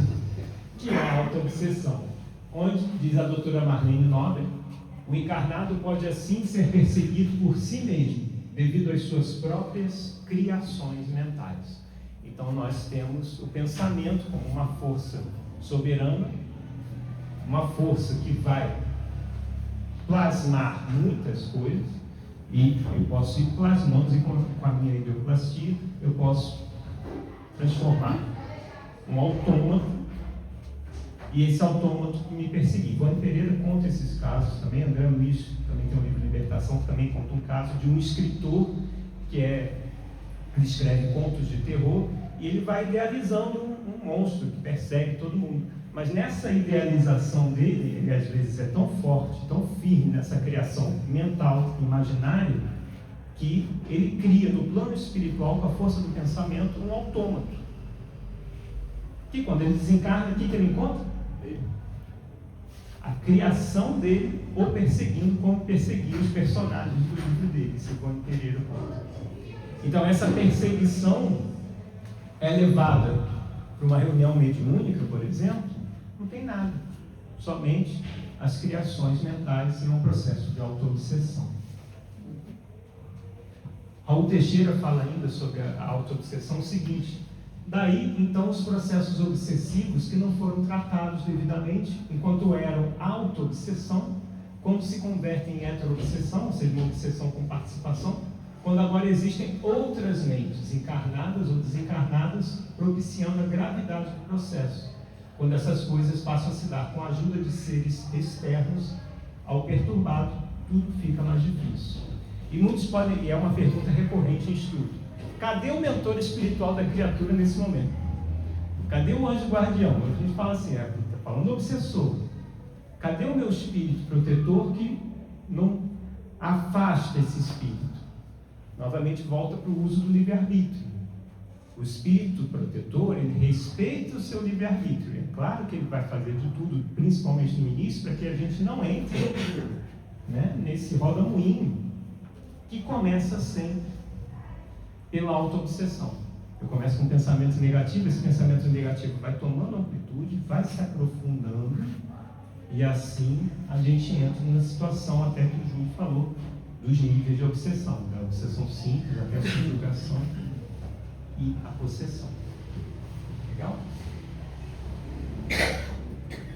Que é a auto-obsessão, onde, diz a doutora Marlene Nobre, o encarnado pode assim ser perseguido por si mesmo, devido às suas próprias criações mentais. Então nós temos o pensamento como uma força soberana, uma força que vai plasmar muitas coisas, e eu posso ir plasmando, e com a minha ideoplastia eu posso transformar um autômato, e esse autômato que me perseguir. Ivone Pereira conta esses casos também. André Luiz também tem um livro de Libertação que também conta um caso de um escritor que escreve contos de terror, e ele vai idealizando um monstro que persegue todo mundo. Mas nessa idealização dele, ele às vezes é tão forte, tão firme nessa criação mental, imaginária, que ele cria no plano espiritual, com a força do pensamento, um autômato. Que quando ele desencarna, o que ele encontra? A criação dele o perseguindo como perseguia os personagens do livro dele, Sigourney Pereira conta. Então essa perseguição é levada para uma reunião mediúnica, por exemplo, não tem nada, somente as criações mentais e um processo de auto-obsessão. Raul Teixeira fala ainda sobre a auto-obsessão o seguinte: daí, então, os processos obsessivos que não foram tratados devidamente, enquanto eram auto-obsessão, quando se convertem em heteroobsessão, ou seja, uma obsessão com participação, quando agora existem outras mentes, encarnadas ou desencarnadas, propiciando a gravidade do processo, quando essas coisas passam a se dar com a ajuda de seres externos, ao perturbado, tudo fica mais difícil. E muitos podem, e é uma pergunta recorrente em estudo: cadê o mentor espiritual da criatura nesse momento? Cadê o anjo guardião? A gente fala assim, está falando do obsessor. Cadê o meu espírito protetor que não afasta esse espírito? Novamente volta para o uso do livre-arbítrio. O espírito protetor, ele respeita o seu livre-arbítrio. É claro que ele vai fazer de tudo, principalmente no início, para que a gente não entre, né, nesse roda-moinho que começa sempre pela auto-obsessão. Eu começo com um pensamento negativo, esse pensamento negativo vai tomando amplitude, vai se aprofundando, e assim a gente entra numa situação, até que o Júlio falou, dos níveis de obsessão, da obsessão simples até a subjugação e a possessão. Legal?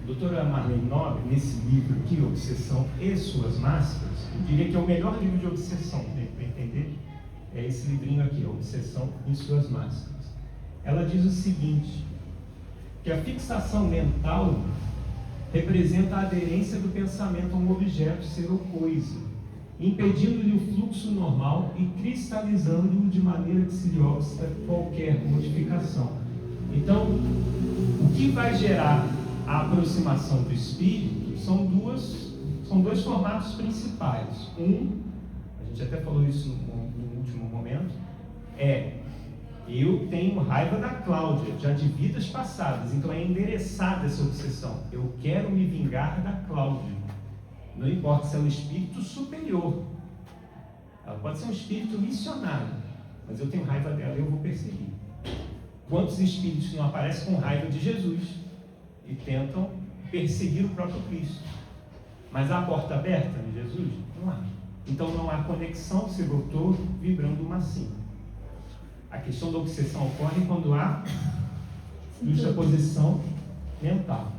Doutora Marlene Nobre, nesse livro aqui, Obsessão e Suas Máscaras, eu diria que é o melhor livro de obsessão, né, para entender, é esse livrinho aqui, Obsessão e Suas Máscaras. Ela diz o seguinte, que a fixação mental representa a aderência do pensamento a um objeto, ser ou coisa, impedindo-lhe o fluxo normal e cristalizando-o de maneira que se lhe obsta qualquer modificação. Então, o que vai gerar a aproximação do espírito são dois formatos principais. Um, a gente até falou isso no último momento, eu tenho raiva da Cláudia, já de vidas passadas, então é endereçada essa obsessão. Eu quero me vingar da Cláudia. Não importa se é um espírito superior, ela pode ser um espírito missionário, mas eu tenho raiva dela e eu vou perseguir. Quantos espíritos não aparecem com raiva de Jesus e tentam perseguir o próprio Cristo? Mas há a porta aberta de Jesus? Não há. Então não há conexão, se voltou vibrando uma sim. A questão da obsessão ocorre quando há justaposição mental.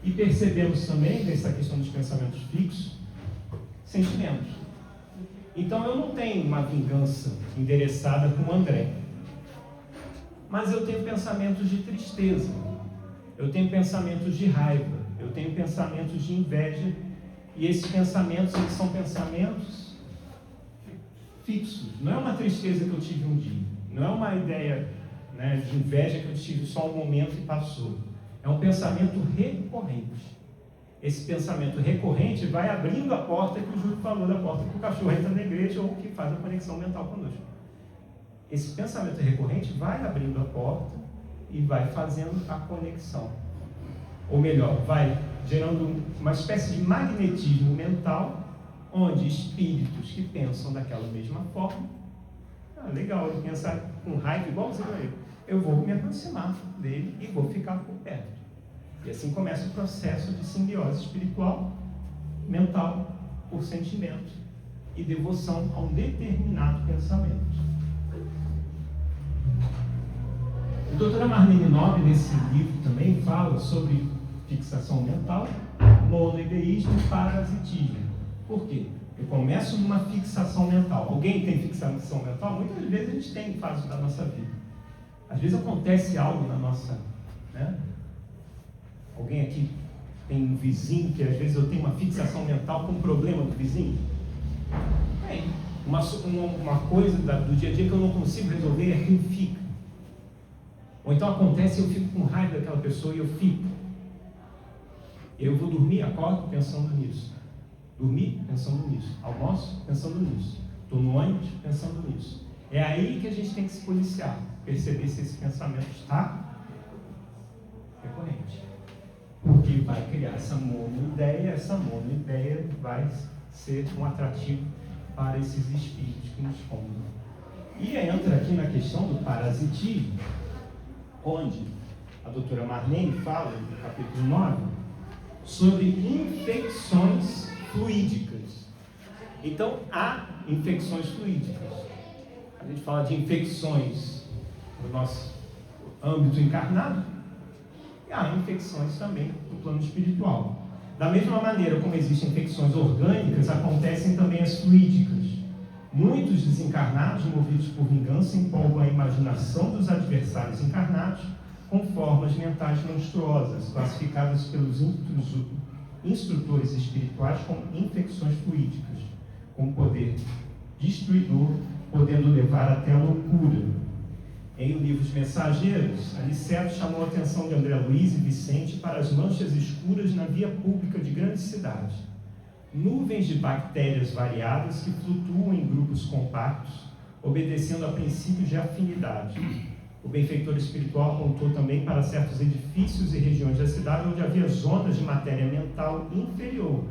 E percebemos também, nessa questão dos pensamentos fixos, sentimentos. Então eu não tenho uma vingança endereçada com o André, mas eu tenho pensamentos de tristeza, eu tenho pensamentos de raiva, eu tenho pensamentos de inveja, e esses pensamentos, eles são pensamentos fixos. Não é uma tristeza que eu tive um dia, não é uma ideia, né, de inveja que eu tive só um momento e passou. É um pensamento recorrente. Esse pensamento recorrente vai abrindo a porta que o Júlio falou, da porta que o cachorro entra na igreja ou que faz a conexão mental conosco. Esse pensamento recorrente vai abrindo a porta e vai fazendo a conexão. Ou melhor, vai gerando uma espécie de magnetismo mental, onde espíritos que pensam daquela mesma forma, legal, ele pensa com raiva igualzinho a ele, eu vou me aproximar dele e vou ficar por perto. E assim começa o processo de simbiose espiritual, mental, por sentimento e devoção a um determinado pensamento. A doutora Marlene Nobre, nesse livro, também fala sobre fixação mental, monoideísmo e parasitismo. Por quê? Eu começo numa fixação mental. Alguém tem fixação mental? Muitas vezes a gente tem em fases da nossa vida. Às vezes acontece algo na nossa... né? Alguém aqui tem um vizinho que às vezes eu tenho uma fixação mental com o problema do vizinho? Tem. Uma coisa do dia a dia que eu não consigo resolver é quem fica. Ou então acontece e eu fico com raiva daquela pessoa e eu fico. Eu vou dormir, acordo pensando nisso. Dormir, pensando nisso. Almoço, pensando nisso. Estou no ônibus, pensando nisso. É aí que a gente tem que se policiar. Perceber se esse pensamento está recorrente. Porque vai criar essa monoideia vai ser um atrativo para esses espíritos que nos comem. E entra aqui na questão do parasitismo, onde a doutora Marlene fala, no capítulo 9, sobre infecções fluídicas. Então, há infecções fluídicas. A gente fala de infecções no nosso âmbito encarnado, e há infecções também no plano espiritual. Da mesma maneira como existem infecções orgânicas, acontecem também as fluídicas. Muitos desencarnados, movidos por vingança, empolgam a imaginação dos adversários encarnados com formas mentais monstruosas, classificadas pelos instrutores espirituais como infecções fluídicas, com poder destruidor, podendo levar até a loucura. Em O Livro dos Mensageiros, Aniceto chamou a atenção de André Luiz e Vicente para as manchas escuras na via pública de grandes cidades. Nuvens de bactérias variadas que flutuam em grupos compactos, obedecendo a princípios de afinidade. O benfeitor espiritual apontou também para certos edifícios e regiões da cidade onde havia zonas de matéria mental inferior,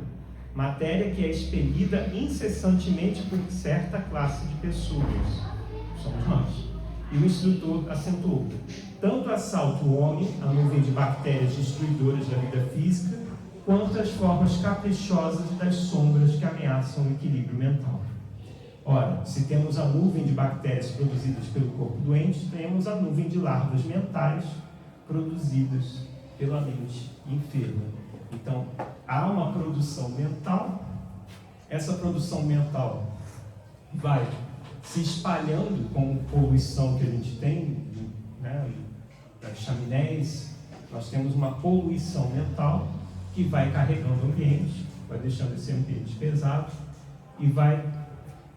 matéria que é expelida incessantemente por certa classe de pessoas. Somos nós. E o instrutor acentuou: tanto assalta o homem a nuvem de bactérias destruidoras da vida física, quanto as formas caprichosas das sombras que ameaçam o equilíbrio mental. Ora, se temos a nuvem de bactérias produzidas pelo corpo doente, temos a nuvem de larvas mentais produzidas pela mente enferma. Então, há uma produção mental, essa produção mental vai se espalhando com a poluição que a gente tem, né, das chaminés. Nós temos uma poluição mental que vai carregando o ambiente, vai deixando esse ambiente pesado e vai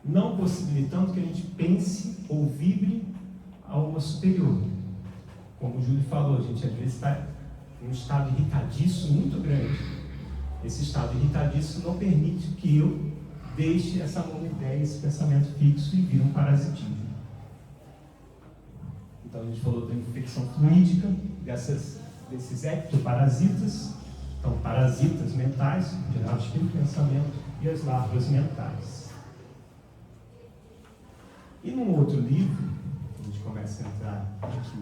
não possibilitando que a gente pense ou vibre a uma superior. Como o Júlio falou, a gente às vezes está em um estado irritadiço muito grande. Esse estado irritadiço não permite que eu deixe essa monoideia, esse pensamento fixo e vire um parasitismo. Então a gente falou da infecção fluídica, desses ectoparasitas, então parasitas mentais, gerados pelo pensamento, e as larvas mentais. E num outro livro, a gente começa a entrar aqui,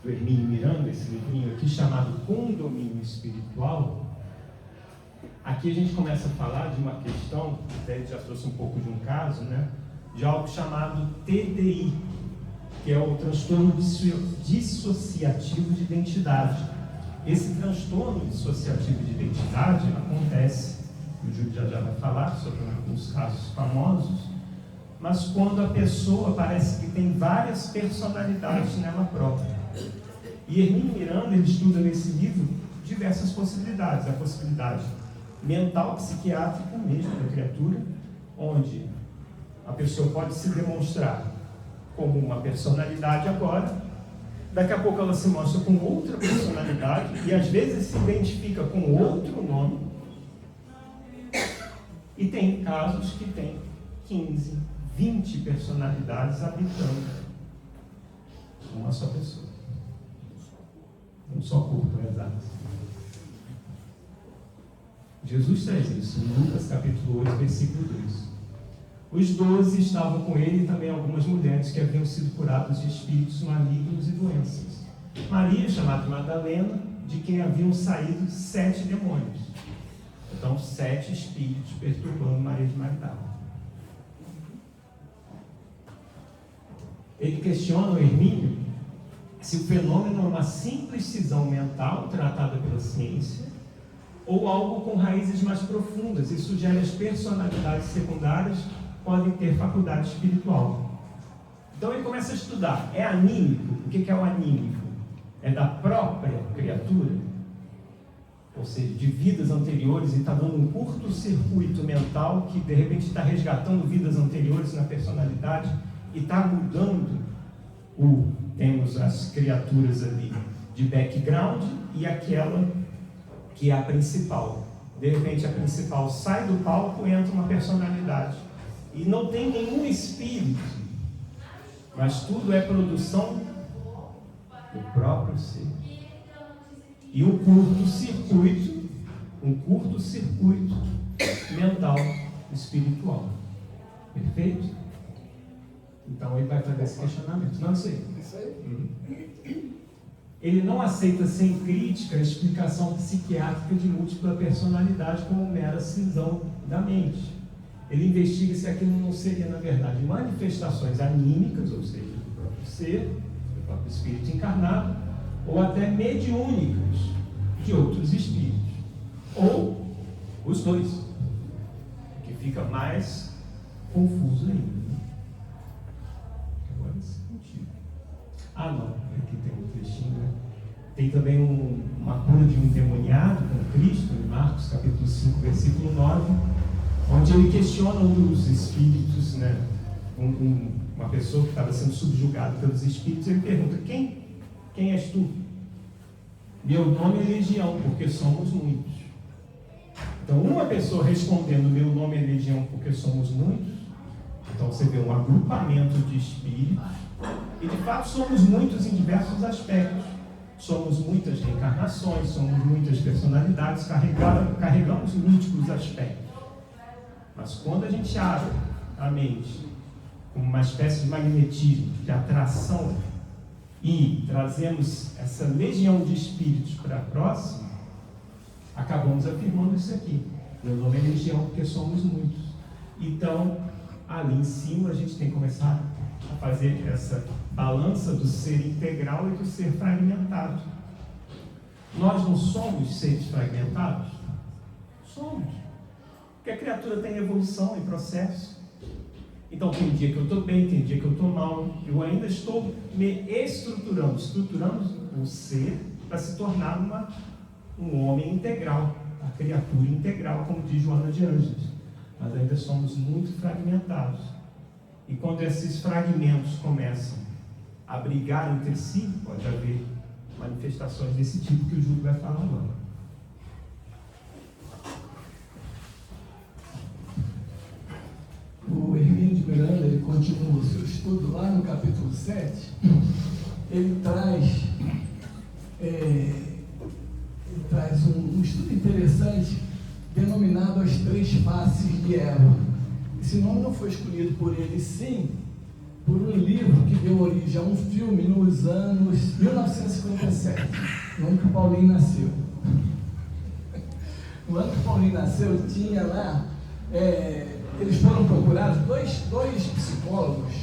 do Hermínio Miranda, esse livrinho aqui chamado Condomínio Espiritual. Aqui a gente começa a falar de uma questão, até ele já trouxe um pouco de um caso, né, de algo chamado TDI, que é o transtorno dissociativo de identidade. Esse transtorno dissociativo de identidade acontece, o Júlio já vai falar sobre alguns casos famosos, mas quando a pessoa parece que tem várias personalidades nela própria. E Hermínio Miranda, ele estuda nesse livro diversas possibilidades. A possibilidade mental, psiquiátrica mesmo da criatura, onde a pessoa pode se demonstrar como uma personalidade agora, daqui a pouco ela se mostra com outra personalidade e às vezes se identifica com outro nome. E tem casos que tem 15, 20 personalidades habitando uma só pessoa. Um só corpo, é exato. Jesus traz isso em Lucas capítulo 8, versículo 2. Os 12 estavam com ele e também algumas mulheres que haviam sido curadas de espíritos malignos e doenças. Maria, chamada Madalena, de quem haviam saído 7 demônios. Então, 7 espíritos perturbando Maria de Magdala. Ele questiona o Hermínio se o fenômeno é uma simples cisão mental tratada pela ciência ou algo com raízes mais profundas e sugere as personalidades secundárias podem ter faculdade espiritual. Então ele começa a estudar. É anímico? O que é o anímico? É da própria criatura? Ou seja, de vidas anteriores, e está dando um curto-circuito mental que de repente está resgatando vidas anteriores na personalidade e está mudando o temos as criaturas ali de background e aquela que é a principal. De repente, a principal sai do palco e entra uma personalidade. E não tem nenhum espírito, mas tudo é produção do próprio ser. E um curto-circuito mental, espiritual. Perfeito? Então ele vai fazer esse questionamento. Não sei. Isso aí. Ele não aceita sem crítica a explicação psiquiátrica de múltipla personalidade como mera cisão da mente. Ele investiga se aquilo não seria, na verdade, manifestações anímicas, ou seja, do próprio ser, do próprio espírito encarnado, ou até mediúnicas de outros espíritos. Ou os dois, que fica mais confuso ainda. Agora esse contigo. Ah, não, aqui tem um trechinho, né? Tem também uma cura de um endemoniado com Cristo, em Marcos capítulo 5, versículo 9, onde ele questiona um dos espíritos, né? Uma pessoa que estava sendo subjugada pelos espíritos, ele pergunta: quem és tu? Meu nome é Legião, porque somos muitos. Então, uma pessoa respondendo: meu nome é Legião, porque somos muitos. Então, você vê um agrupamento de espíritos, e de fato somos muitos em diversos aspectos. Somos muitas reencarnações, somos muitas personalidades, carregamos múltiplos aspectos. Mas quando a gente abre a mente como uma espécie de magnetismo, de atração, e trazemos essa legião de espíritos para a próxima, acabamos afirmando isso aqui: meu nome é Legião porque somos muitos. Então, ali em cima a gente tem que começar a fazer essa balança do ser integral e do ser fragmentado. Nós não somos seres fragmentados? Somos. Porque a criatura tem evolução e processo. Então tem dia que eu estou bem, tem dia que eu estou mal. Eu ainda estou me estruturando o ser para se tornar um homem integral, a criatura integral, como diz Joana de Ângeles. Mas ainda somos muito fragmentados. E quando esses fragmentos começam a brigar entre si, pode haver manifestações desse tipo que o Júlio vai falar agora. O Hermínio de Miranda, ele continua o seu estudo lá no capítulo 7. Ele traz um estudo interessante denominado As Três Faces de Eva. Esse nome não foi escolhido por ele, sim por um livro que deu origem a um filme nos anos 1957, no ano que o Paulinho nasceu. No ano que o Paulinho nasceu, tinha lá, eles foram procurados dois psicólogos,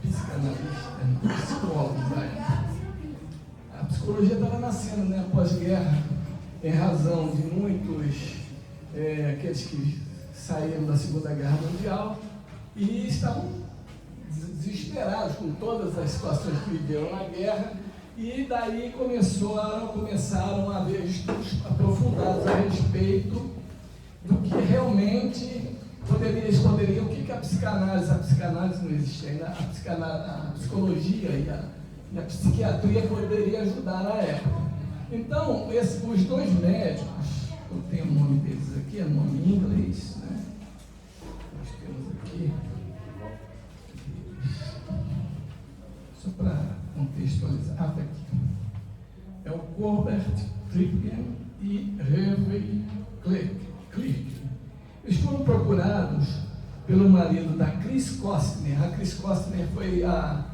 psicanalistas, psicólogos da época. A psicologia estava nascendo, né, após-guerra, em razão de muitos, aqueles que saíram da Segunda Guerra Mundial e estavam desesperados com todas as situações que viveram na guerra, e daí começaram a haver estudos aprofundados a respeito do que realmente eles poderiam, o que a psicanálise não existe ainda, a psicologia e a psiquiatria poderia ajudar na época. Então, os dois médicos, eu tenho o nome deles aqui, é nome em inglês, né? Nós temos aqui, só para contextualizar, tá aqui. É o Corbett Tripken e Hervey Clerk. Eles foram procurados pelo marido da Chris Costner. A Chris Costner foi a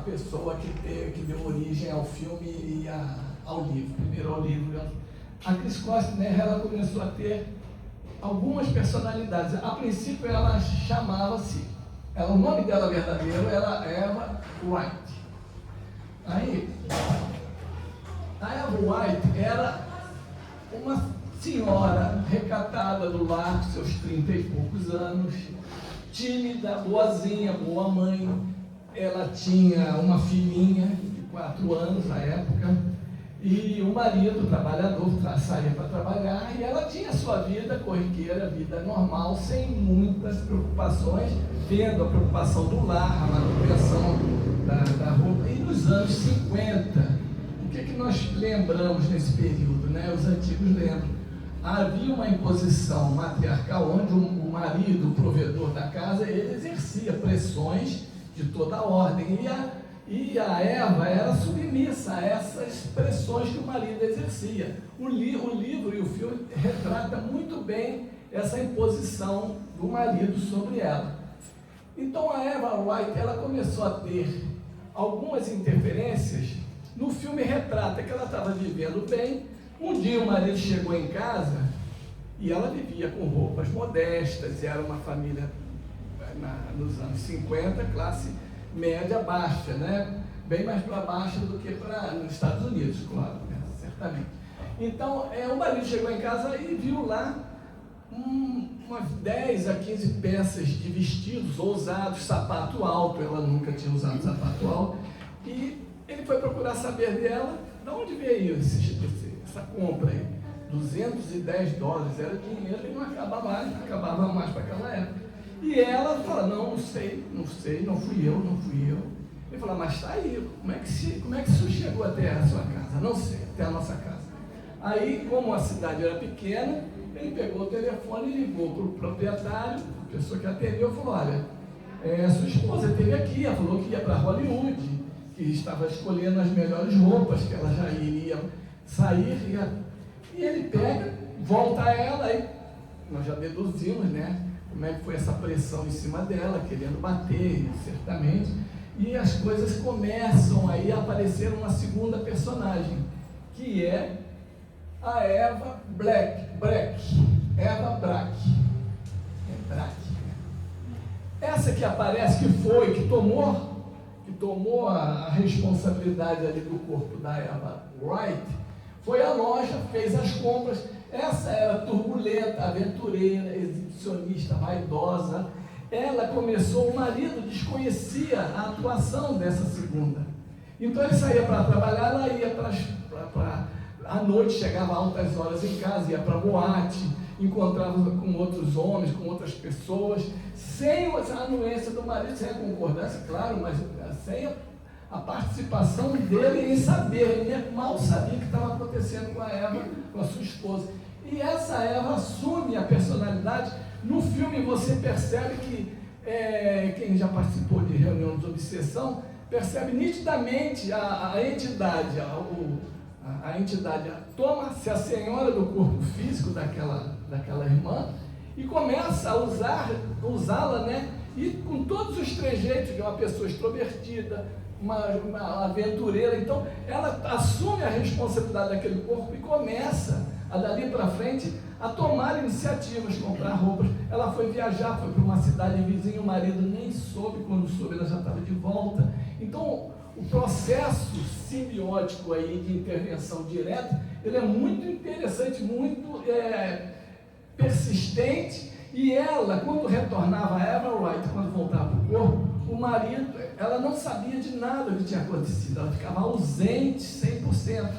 pessoa que deu origem ao filme e ao livro, primeiro ao livro. A Chris Costner, ela começou a ter algumas personalidades. A princípio ela chamava-se, o nome dela verdadeiro era Eva White. Aí, a Eva White era uma senhora recatada do lar, seus 30 e poucos anos, tímida, boazinha, boa mãe. Ela tinha uma filhinha de 4 anos na época. E o marido, trabalhador, saía para trabalhar e ela tinha sua vida corriqueira, vida normal, sem muitas preocupações, tendo a preocupação do lar, a manutenção da roupa. E nos anos 50, o que nós lembramos nesse período, né? Os antigos lembram. Havia uma imposição matriarcal onde o marido, o provedor da casa, ele exercia pressões de toda a ordem. E a Eva era submissa a essas pressões que o marido exercia. O livro e o filme retratam muito bem essa imposição do marido sobre ela. Então a Eva White, ela começou a ter algumas interferências. No filme retrata que ela estava vivendo bem. Um dia o marido chegou em casa e ela vivia com roupas modestas, e era uma família nos anos 50, classe média baixa, né? Bem mais para baixa do que nos Estados Unidos, claro, né? Certamente. Então, o marido chegou em casa e viu lá umas 10 a 15 peças de vestidos ousados, sapato alto. Ela nunca tinha usado sapato alto. E ele foi procurar saber dela, de onde veio essa compra aí. $210, era dinheiro e não acabava mais para aquela época. E ela fala, não sei, não fui eu. Ele fala, mas está aí, como é que isso chegou até a sua casa? Não sei, até a nossa casa. Aí, como a cidade era pequena, ele pegou o telefone e ligou para o proprietário, a pessoa que atendeu, falou, olha, sua esposa esteve aqui, ela falou que ia para Hollywood, que estava escolhendo as melhores roupas, que ela já iria sair, e ele pega, volta a ela, aí nós já deduzimos, né? Como é que foi essa pressão em cima dela, querendo bater, certamente, e as coisas começam aí a aparecer uma segunda personagem, que é a Eva Eva Brack. Essa que aparece, que tomou a responsabilidade ali do corpo da Eva White, foi à loja, fez as compras. Essa era turbulenta, aventureira, exibicionista, vaidosa. Ela começou, o marido desconhecia a atuação dessa segunda. Então ele saía para trabalhar, ela ia à noite, chegava a altas horas em casa, ia para boate, encontrava com outros homens, com outras pessoas, sem a anuência do marido, sem a concordância, claro, mas sem a participação dele em saber. Ele mal sabia o que estava acontecendo com a Eva, com a sua esposa. E essa Eva assume a personalidade. No filme você percebe que, quem já participou de reunião de obsessão, percebe nitidamente a entidade, a entidade toma-se a senhora do corpo físico daquela irmã e começa a usá-la, né? E com todos os trejeitos de uma pessoa extrovertida, uma aventureira. Então ela assume a responsabilidade daquele corpo e começa a dali para frente a tomar iniciativas, comprar roupas. Ela foi viajar, foi para uma cidade vizinha, o marido nem soube, quando soube ela já estava de volta. Então o processo simbiótico aí de intervenção direta, ele é muito interessante, muito persistente. E ela, quando retornava a Eva White, quando voltava para o corpo, o marido, ela não sabia de nada que tinha acontecido, ela ficava ausente 100%.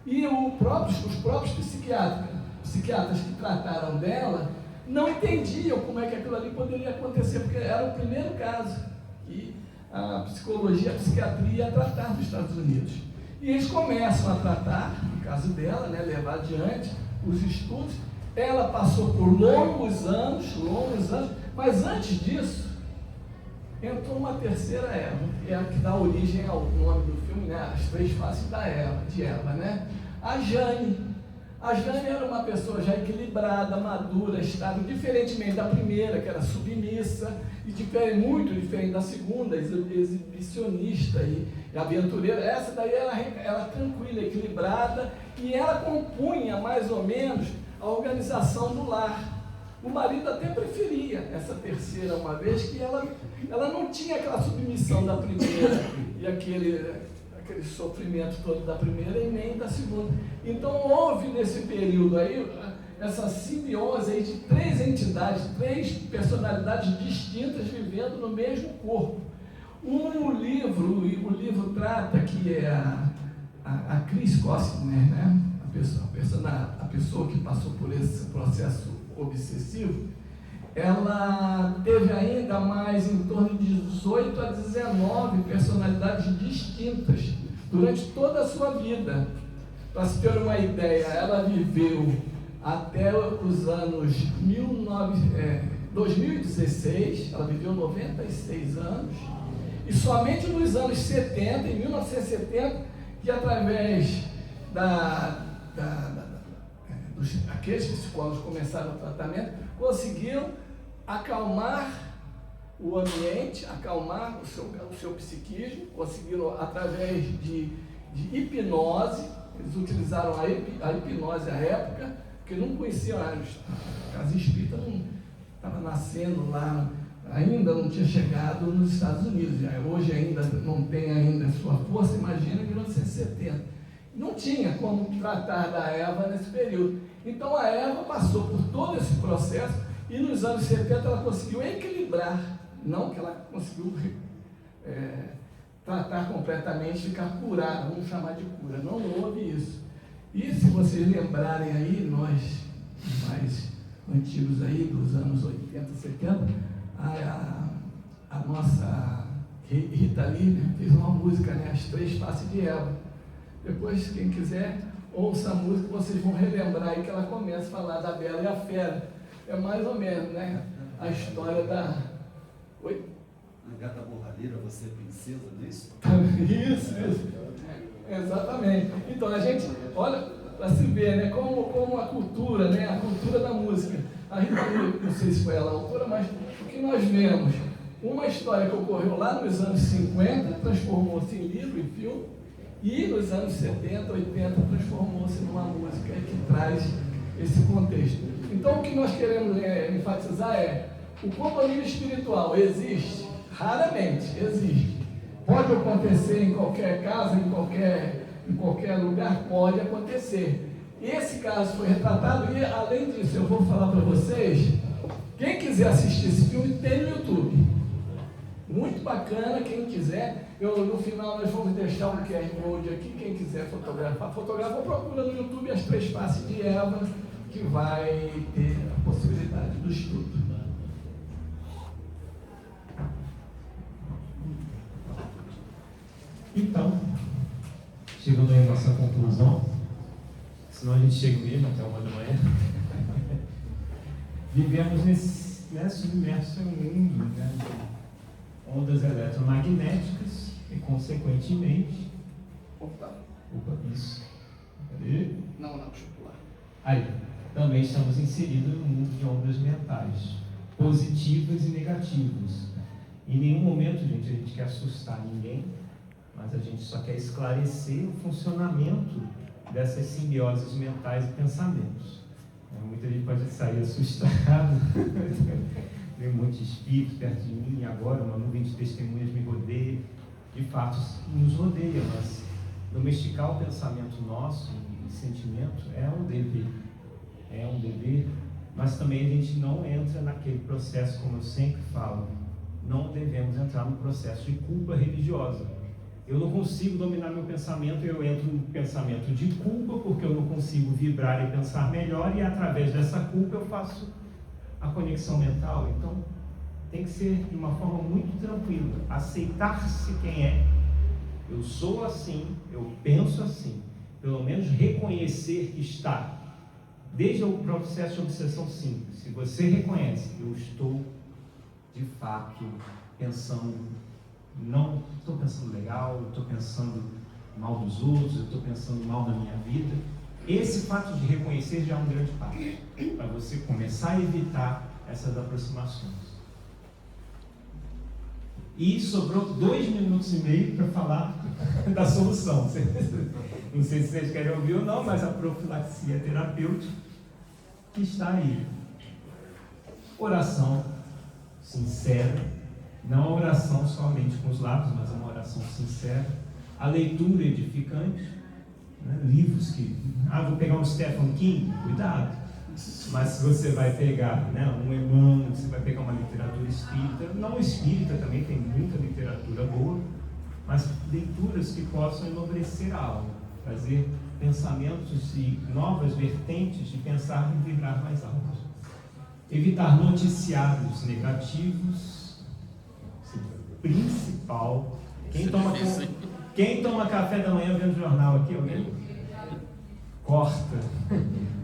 E os próprios psiquiatras que trataram dela não entendiam como é que aquilo ali poderia acontecer, porque era o primeiro caso que a psicologia, a psiquiatria ia tratar nos Estados Unidos. E eles começam a tratar, no caso dela, né, levar adiante os estudos. Ela passou por longos anos, mas antes disso, entrou uma terceira Eva, que é a que dá origem ao nome do filme, né? As Três Faces de Eva, né? A Jane. A Jane era uma pessoa já equilibrada, madura, estável, diferentemente da primeira, que era submissa, e muito diferente da segunda, exibicionista e aventureira. Essa daí era tranquila, equilibrada, e ela compunha mais ou menos a organização do lar. O marido até preferia essa terceira, uma vez que ela não tinha aquela submissão da primeira e aquele sofrimento todo da primeira e nem da segunda. Então houve nesse período aí essa simbiose aí de três entidades, três personalidades distintas vivendo no mesmo corpo. O livro trata que a Cris Costner, né? A pessoa que passou por esse processo obsessivo, ela teve ainda mais em torno de 18 a 19 personalidades distintas durante toda a sua vida. Para se ter uma ideia, ela viveu até os anos 2016, ela viveu 96 anos, e somente nos anos 70, em 1970, que através aqueles psicólogos começaram o tratamento, conseguiram acalmar o ambiente, acalmar o seu psiquismo, conseguiram através de hipnose. Eles utilizaram a hipnose à época, porque não conheciam a casa espírita, não estava nascendo lá, ainda não tinha chegado nos Estados Unidos, hoje ainda não tem ainda sua força, imagina em 1970. Não tinha como tratar da Eva nesse período. Então a Eva passou por todo esse processo e nos anos 70 ela conseguiu equilibrar, não que ela conseguiu tratar completamente, ficar curada, vamos chamar de cura, não houve isso. E se vocês lembrarem aí, nós mais antigos aí, dos anos 80, 70, a nossa Rita Lee, né, fez uma música, né, As Três Faces de Eva. Depois, quem quiser, ouça a música, vocês vão relembrar aí que ela começa a falar da Bela e a Fera. É mais ou menos, né, a história da... Oi? A gata borralheira, você é princesa, não é isso? Isso. Exatamente. Então, a gente, olha, para se ver, né, como a cultura, né, a cultura da música. A Rita Lee, não sei se foi ela a autora, mas o que nós vemos, uma história que ocorreu lá nos anos 50, transformou-se em livro e filme, e nos anos 70, 80, transformou-se numa música que traz esse contexto. Então, o que nós queremos enfatizar é: o condomínio espiritual existe? Raramente existe. Pode acontecer em qualquer casa, em qualquer lugar, pode acontecer. Esse caso foi retratado e, além disso, eu vou falar para vocês, quem quiser assistir esse filme tem no YouTube. Muito bacana, quem quiser. No final nós vamos deixar um QR Code aqui, quem quiser fotografar, procura no YouTube As Três Faces de Eva, que vai ter a possibilidade do estudo. Então, chegando aí à nossa conclusão, senão a gente chega mesmo até 1h da manhã, vivemos submerso em um mundo, né, de ondas eletromagnéticas e, consequentemente... Opa, isso. Cadê? não, deixa eu pular. Aí, também estamos inseridos no mundo de ondas mentais, positivas e negativas. Em nenhum momento, gente, a gente quer assustar ninguém, mas a gente só quer esclarecer o funcionamento dessas simbioses mentais e pensamentos. Muita gente pode sair assustado, tem um monte de espírito perto de mim, agora uma nuvem de testemunhas me rodeia. De fato, nos rodeia, mas domesticar o pensamento nosso e sentimento é um dever, mas também a gente não entra naquele processo, como eu sempre falo, não devemos entrar no processo de culpa religiosa. Eu não consigo dominar meu pensamento, eu entro no pensamento de culpa, porque eu não consigo vibrar e pensar melhor, e através dessa culpa eu faço a conexão mental. Então, tem que ser de uma forma muito tranquila, aceitar-se quem é. Eu sou assim, eu penso assim, pelo menos reconhecer que está. Desde o processo de obsessão simples, se você reconhece, eu estou de fato pensando, não estou pensando legal, eu estou pensando mal dos outros, eu estou pensando mal da minha vida. Esse fato de reconhecer já é um grande passo para você começar a evitar essas aproximações. E sobrou 2 minutos e meio para falar da solução. Não sei se vocês querem ouvir ou não, mas a profilaxia terapêutica que está aí. Oração sincera, não a oração somente com os lábios, mas uma oração sincera. A leitura edificante, né? Livros que... vou pegar um Stephen King, cuidado. Mas se você vai pegar, né, um Emmanuel, você vai pegar uma literatura espírita, não espírita também, tem muita literatura boa, mas leituras que possam enobrecer a alma. trazer pensamentos e novas vertentes de pensar e vibrar mais alto. Evitar noticiários negativos, principal. Quem toma café da manhã vendo jornal aqui, alguém? Corta.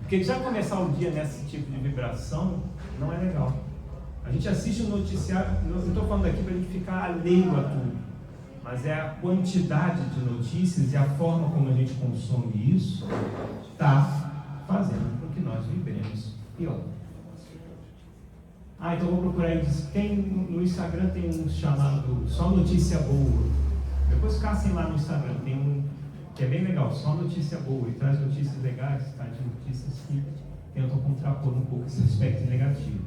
Porque já começar o dia nesse tipo de vibração não é legal. A gente assiste o noticiário, não estou falando aqui para a gente ficar alheio a tudo, mas é a quantidade de notícias e a forma como a gente consome isso está fazendo com que nós vibremos pior. Então vou procurar aí. No Instagram tem um chamado Só Notícia Boa. Depois caçem lá no Instagram, tem um que é bem legal, Só Notícia Boa, e traz notícias legais, de notícias que tentam contrapor um pouco esse aspecto negativo.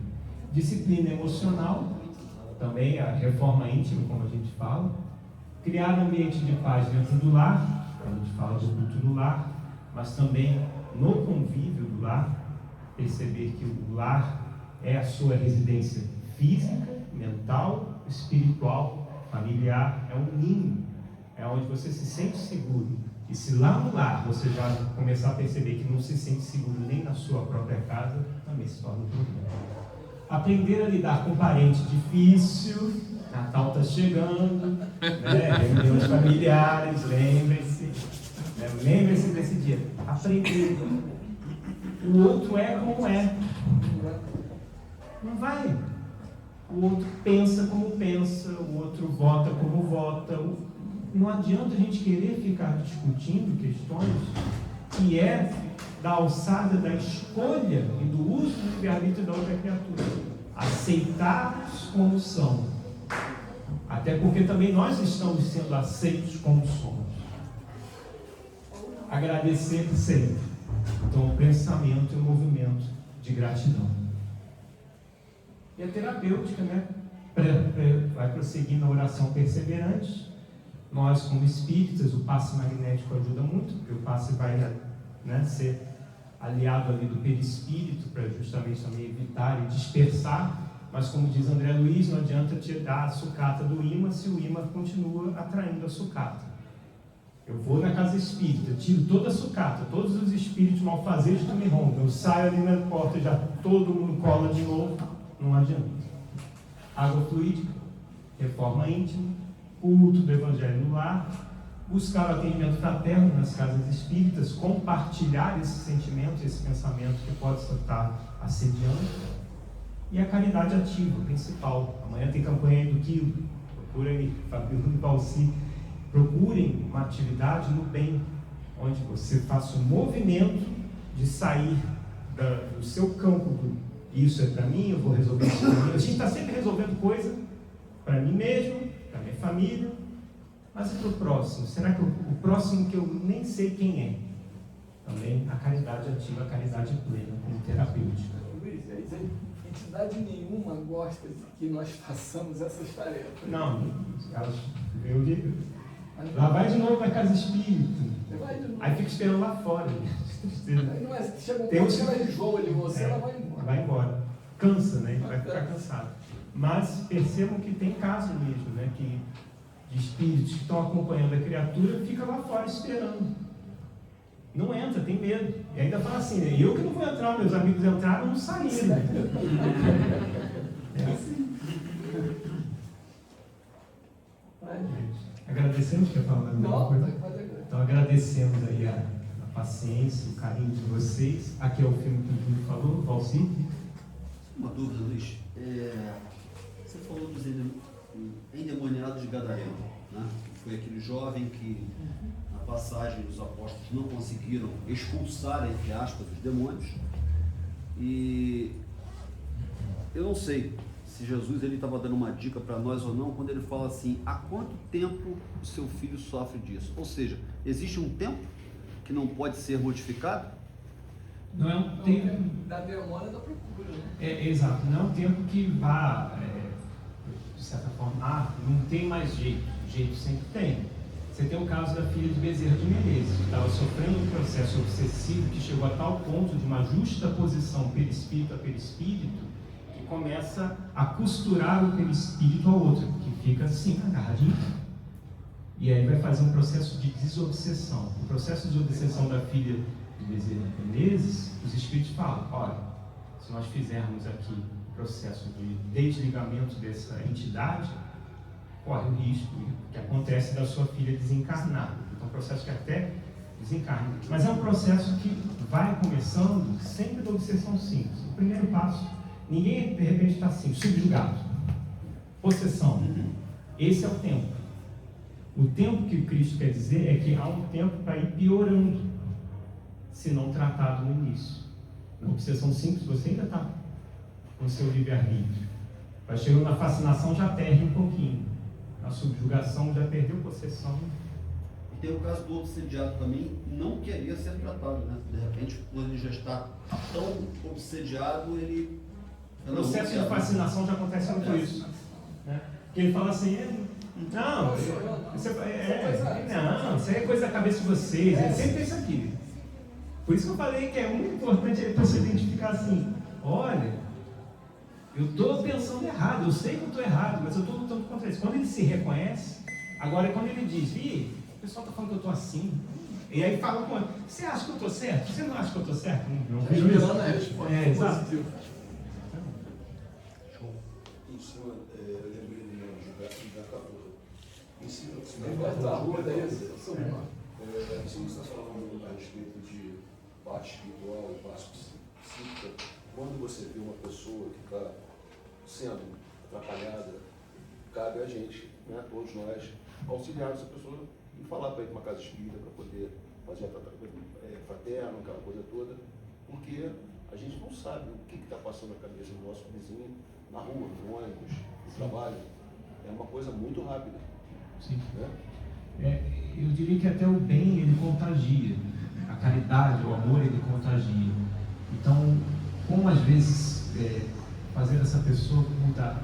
Disciplina emocional, também a reforma íntima, como a gente fala. Criar um ambiente de paz dentro do lar, a gente fala do culto no lar, mas também no convívio do lar, perceber que o lar é a sua residência física, mental, espiritual, familiar, é um ninho, é onde você se sente seguro. E se lá no lar você já começar a perceber que não se sente seguro nem na sua própria casa, também se torna um problema. Aprender a lidar com parente difícil, Natal está chegando, reuniões familiares, lembre-se desse dia. Aprender. O outro é como é. Não vai. O outro pensa como pensa, o outro vota como vota. Não adianta a gente querer ficar discutindo questões que é da alçada da escolha e do uso do livre-arbítrio da outra criatura. Aceitar-nos como são. Até porque também nós estamos sendo aceitos como somos. Agradecer sempre. Então, o pensamento e o movimento de gratidão. E a terapêutica, vai prosseguir na oração perseverante. Nós, como espíritas, o passe magnético ajuda muito, porque o passe vai ser aliado ali do perispírito para justamente também evitar e dispersar. Mas, como diz André Luiz, não adianta tirar a sucata do imã se o imã continua atraindo a sucata. Eu vou na casa espírita, tiro toda a sucata, todos os espíritos malfazejos que me rompem, eu saio ali na porta, já todo mundo cola de novo, não adianta. Água fluídica, reforma íntima, culto do Evangelho no lar, buscar o atendimento fraterno nas casas espíritas, compartilhar esse sentimento, esse pensamento que pode estar assediando, e a caridade ativa, principal. Amanhã tem campanha aí do quilo, procura aí, Fabíola e Valci, procurem uma atividade no bem, onde você faça um movimento de sair do seu campo do isso é para mim, eu vou resolver isso para mim. A gente está sempre resolvendo coisa para mim mesmo, para minha família, mas e para o próximo? Será que o próximo que eu nem sei quem é? Também a caridade ativa, a caridade plena, como terapêutica. Luiz, entidade nenhuma gosta de que nós façamos essas tarefas. Não, eu digo. Lá vai de novo na casa espírita. Aí fica esperando lá fora. Aí não é, chega um ponto que ela enjoa de você, ela vai embora. Vai embora. Cansa, né? Vai ficar cansado. Mas percebam que tem caso mesmo, né? Que de espíritos que estão acompanhando a criatura fica lá fora esperando. Não entra, tem medo. E ainda fala assim, né? Eu que não vou entrar, meus amigos entraram, não saíram. É assim. Agradecemos, quer falar alguma coisa? Então agradecemos aí a paciência, o carinho de vocês. Aqui é o filme que o Júlio falou, Valci. Uma dúvida, Luiz. Você falou dos endemoniados de Gadareno, né? Foi aquele jovem que, na passagem dos apóstolos, não conseguiram expulsar, entre aspas, os demônios. E eu não sei se Jesus estava dando uma dica para nós ou não, quando ele fala assim, há quanto tempo o seu filho sofre disso? Ou seja, existe um tempo que não pode ser modificado? Não é um tempo da demora da procura, né? Exato, não é um tempo que vá, de certa forma, não tem mais jeito sempre tem. Você tem o caso da filha de Bezerra de Menezes, que estava sofrendo um processo obsessivo que chegou a tal ponto de uma justa posição perispírito a perispírito, que começa a costurar o perispírito ao outro, que fica assim, agarradinho. E aí vai fazer um processo de desobsessão. O processo de desobsessão da filha de Bezerra Menezes, os espíritos falam, olha, se nós fizermos aqui o processo de desligamento dessa entidade, corre o risco que acontece da sua filha desencarnar. Então, é um processo que até desencarna. Mas é um processo que vai começando sempre da obsessão simples. O primeiro passo, ninguém de repente está assim, subjugado. Possessão. Esse é o tempo. O tempo que o Cristo quer dizer é que há um tempo para ir piorando, se não tratado no início. Na obsessão simples, você ainda está com o seu livre-arbítrio. Vai chegando na fascinação, já perde um pouquinho. Na subjugação, já perdeu possessão. E tem o caso do obsediado também, não queria ser tratado, né? De repente, quando ele já está tão obsediado, ele... O processo de fascinação já acontece muito isso. Né? Porque ele fala assim, não, isso é coisa da cabeça de vocês, ele sempre pensa aqui. Por isso que eu falei que é muito importante a pessoa identificar assim, olha, eu estou pensando errado, eu sei que eu estou errado, mas eu estou lutando contra isso. Quando ele se reconhece, agora quando ele diz, o pessoal está falando que eu estou assim, e aí fala com ele, você acha que eu estou certo? Você não acha que eu estou certo? Não vejo isso. Exato. Em cima, eu lembrei do nome de Gatavor. Em cima, em cima você está falando a respeito de parte espiritual e parte psíquica. Quando você vê uma pessoa que está sendo atrapalhada, cabe a gente, né, todos nós, auxiliar essa pessoa e falar para ir para uma casa espírita para poder fazer a fraterno, aquela coisa toda, porque a gente não sabe o que está passando na cabeça do nosso vizinho, na rua, no ônibus, no trabalho. É uma coisa muito rápida. Sim. Né? Eu diria que até o bem ele contagia, a caridade, o amor ele contagia. Então, como às vezes fazer essa pessoa mudar?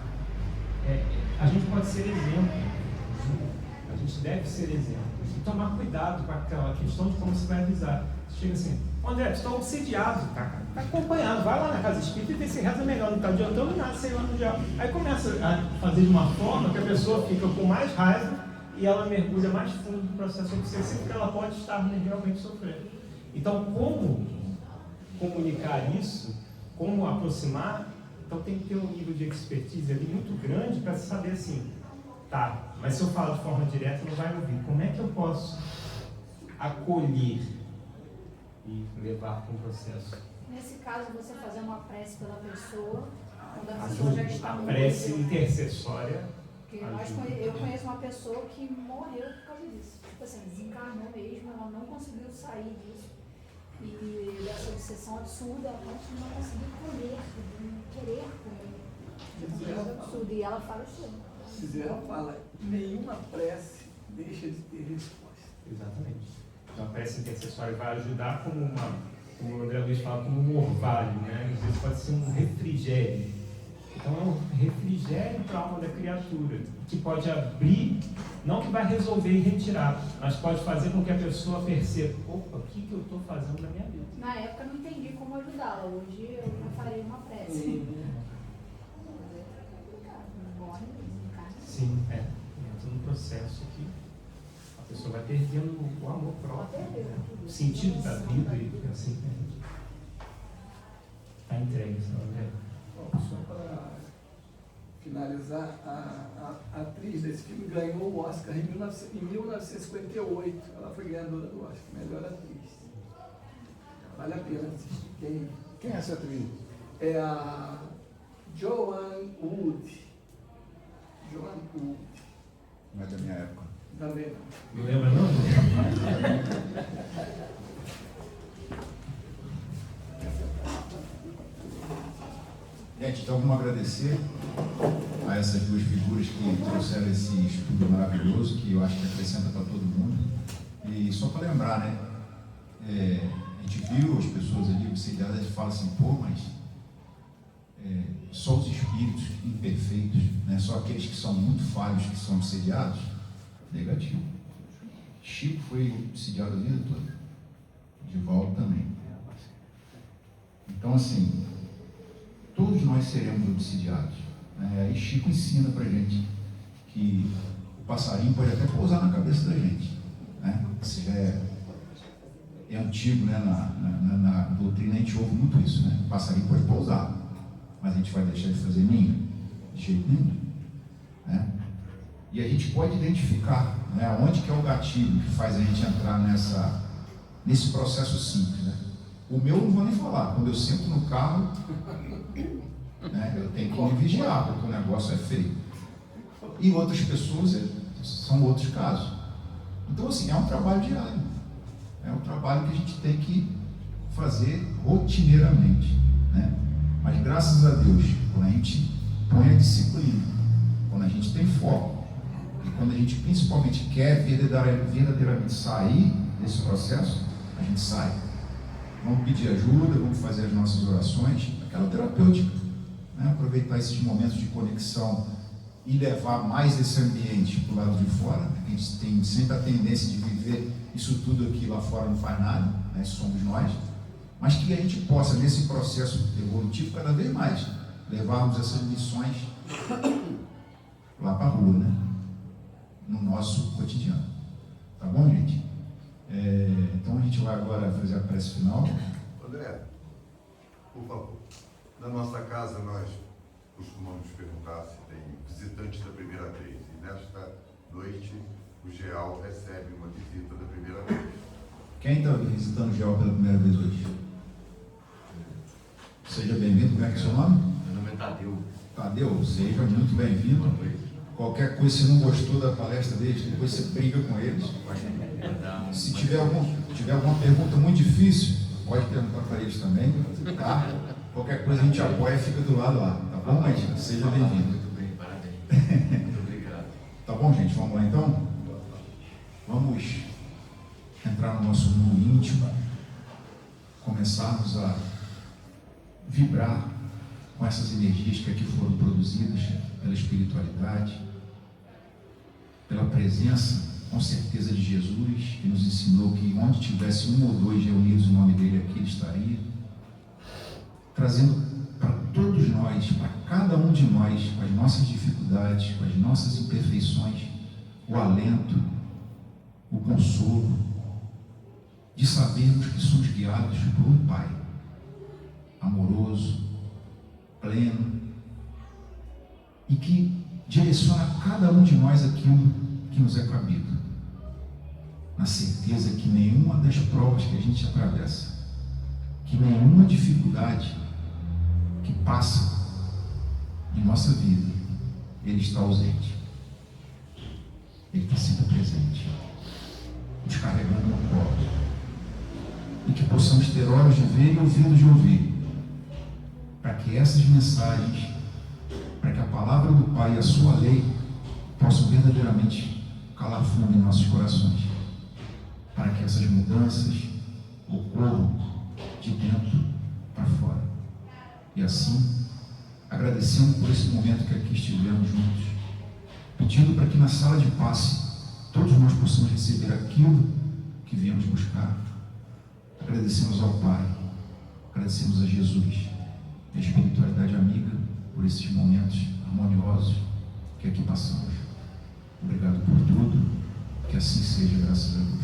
A gente pode ser exemplo, a gente deve ser exemplo. E tomar cuidado com aquela questão de como se vai avisar. Você chega assim, André, tu está obsediado, tá acompanhando, vai lá na casa espírita e vê se reza melhor, não está adiantando nada, sei lá no diabo. Aí começa a fazer de uma forma que a pessoa fica com mais raiva e ela mergulha mais fundo no processo obsessivo, porque ela pode estar realmente sofrendo. Então, como comunicar isso, como aproximar, então tem que ter um nível de expertise ali muito grande para saber assim, tá, mas se eu falo de forma direta não vai ouvir. Como é que eu posso acolher e levar para um processo? Nesse caso, você fazer uma prece pela pessoa, quando a pessoa já está a muito... prece intercessória. Porque eu conheço uma pessoa que morreu por causa disso. Tipo assim, desencarnou mesmo, ela não conseguiu sair disso. E dessa obsessão absurda, a ponto de não conseguir comer, de não querer comer. É um absurdo. E ela faleceu. Ela fala, nenhuma prece deixa de ter resposta. Exatamente. Então a prece intercessória vai ajudar como como o André Luiz fala, como um orvalho, né? Às vezes pode ser um refrigério. Então é um refrigério para a alma da criatura, que pode abrir, não que vai resolver e retirar, mas pode fazer com que a pessoa perceba, opa, o que eu estou fazendo na minha vida? Na época eu não entendi como ajudá-la, hoje eu já farei uma prece. Morre, desencarna. Sim, entra num processo que a pessoa vai perdendo o amor próprio, né? O sentido da vida e assim, está entregue, André. Só para finalizar, a atriz desse filme ganhou o Oscar em 1958. Ela foi ganhadora do Oscar, melhor atriz. Vale a pena assistir. Quem é essa atriz? É a Joanne Wood. Joanne Wood. Não é da minha época. Também não. Não lembra não? Gente, então vamos agradecer a essas duas figuras que trouxeram esse estudo maravilhoso, que eu acho que acrescenta para todo mundo. E só para lembrar, né? A gente viu as pessoas ali obsediadas e fala assim, pô, mas só os espíritos imperfeitos, né? Só aqueles que são muito falhos que são obsediados? Negativo. Chico foi obsediado a vida toda. Divaldo também. Então, assim, todos nós seremos obsidiados. E Chico ensina pra gente que o passarinho pode até pousar na cabeça da gente, né? Isso já é antigo, né? Na doutrina a gente ouve muito isso, né? O passarinho pode pousar, mas a gente vai deixar de fazer ninho? De jeito nenhum, né? E a gente pode identificar, né, onde que é o gatilho que faz a gente entrar nesse processo simples, né? O meu não vou nem falar. Quando eu sento no carro, né, eu tenho que me vigiar, porque o negócio é feio. E outras pessoas são outros casos. Então, assim, é um trabalho diário. É um trabalho que a gente tem que fazer rotineiramente, né? Mas graças a Deus, quando a gente põe a disciplina, quando a gente tem foco, e quando a gente principalmente quer verdadeiramente sair desse processo, a gente sai. Vamos pedir ajuda, vamos fazer as nossas orações, aquela terapêutica, né? Aproveitar esses momentos de conexão e levar mais esse ambiente para o lado de fora, né? A gente tem sempre a tendência de viver isso tudo aqui lá fora não faz nada, né? Somos nós, mas que a gente possa, nesse processo evolutivo, cada vez mais levarmos essas lições lá para a rua, né? No nosso cotidiano. Tá bom, gente? Então a gente vai agora fazer a prece final. André, por favor, na nossa casa nós costumamos perguntar se tem visitantes da primeira vez, e nesta noite o GEAL recebe uma visita da primeira vez. Quem está visitando o GEAL pela primeira vez hoje? Seja bem-vindo. Como é que é o seu nome? Meu nome é Tadeu. Tadeu, seja muito bem-vindo. Boa noite. Qualquer coisa, se não gostou da palestra deles, depois você briga com eles. Se tiver alguma pergunta muito difícil, pode perguntar para eles também, tá? Qualquer coisa a gente apoia e fica do lado lá, tá bom? Mas seja bem-vindo. Muito bem, parabéns. Muito obrigado. Tá bom, gente? Vamos lá então? Vamos entrar no nosso mundo íntimo, começarmos a vibrar com essas energias que aqui foram produzidas pela espiritualidade, pela presença, com certeza, de Jesus, que nos ensinou que onde tivesse um ou dois reunidos em nome dele, aqui ele estaria, trazendo para todos nós, para cada um de nós, com as nossas dificuldades, com as nossas imperfeições, o alento, o consolo, de sabermos que somos guiados por um Pai amoroso, pleno, e que direciona a cada um de nós aquilo que nos é cabido, na certeza que nenhuma das provas que a gente atravessa, que nenhuma dificuldade que passa em nossa vida, ele está ausente, ele está sempre presente, nos carregando no colo, e que possamos ter olhos de ver e ouvidos de ouvir, para que essas mensagens, para que a palavra do Pai e a sua lei possam verdadeiramente calar fundo em nossos corações, para que essas mudanças ocorram de dentro para fora. E assim, agradecendo por esse momento que aqui estivemos juntos, pedindo para que na sala de passe todos nós possamos receber aquilo que viemos buscar. Agradecemos ao Pai, agradecemos a Jesus, a espiritualidade amiga, por esses momentos harmoniosos que aqui passamos. Obrigado por tudo, que assim seja, graças a Deus.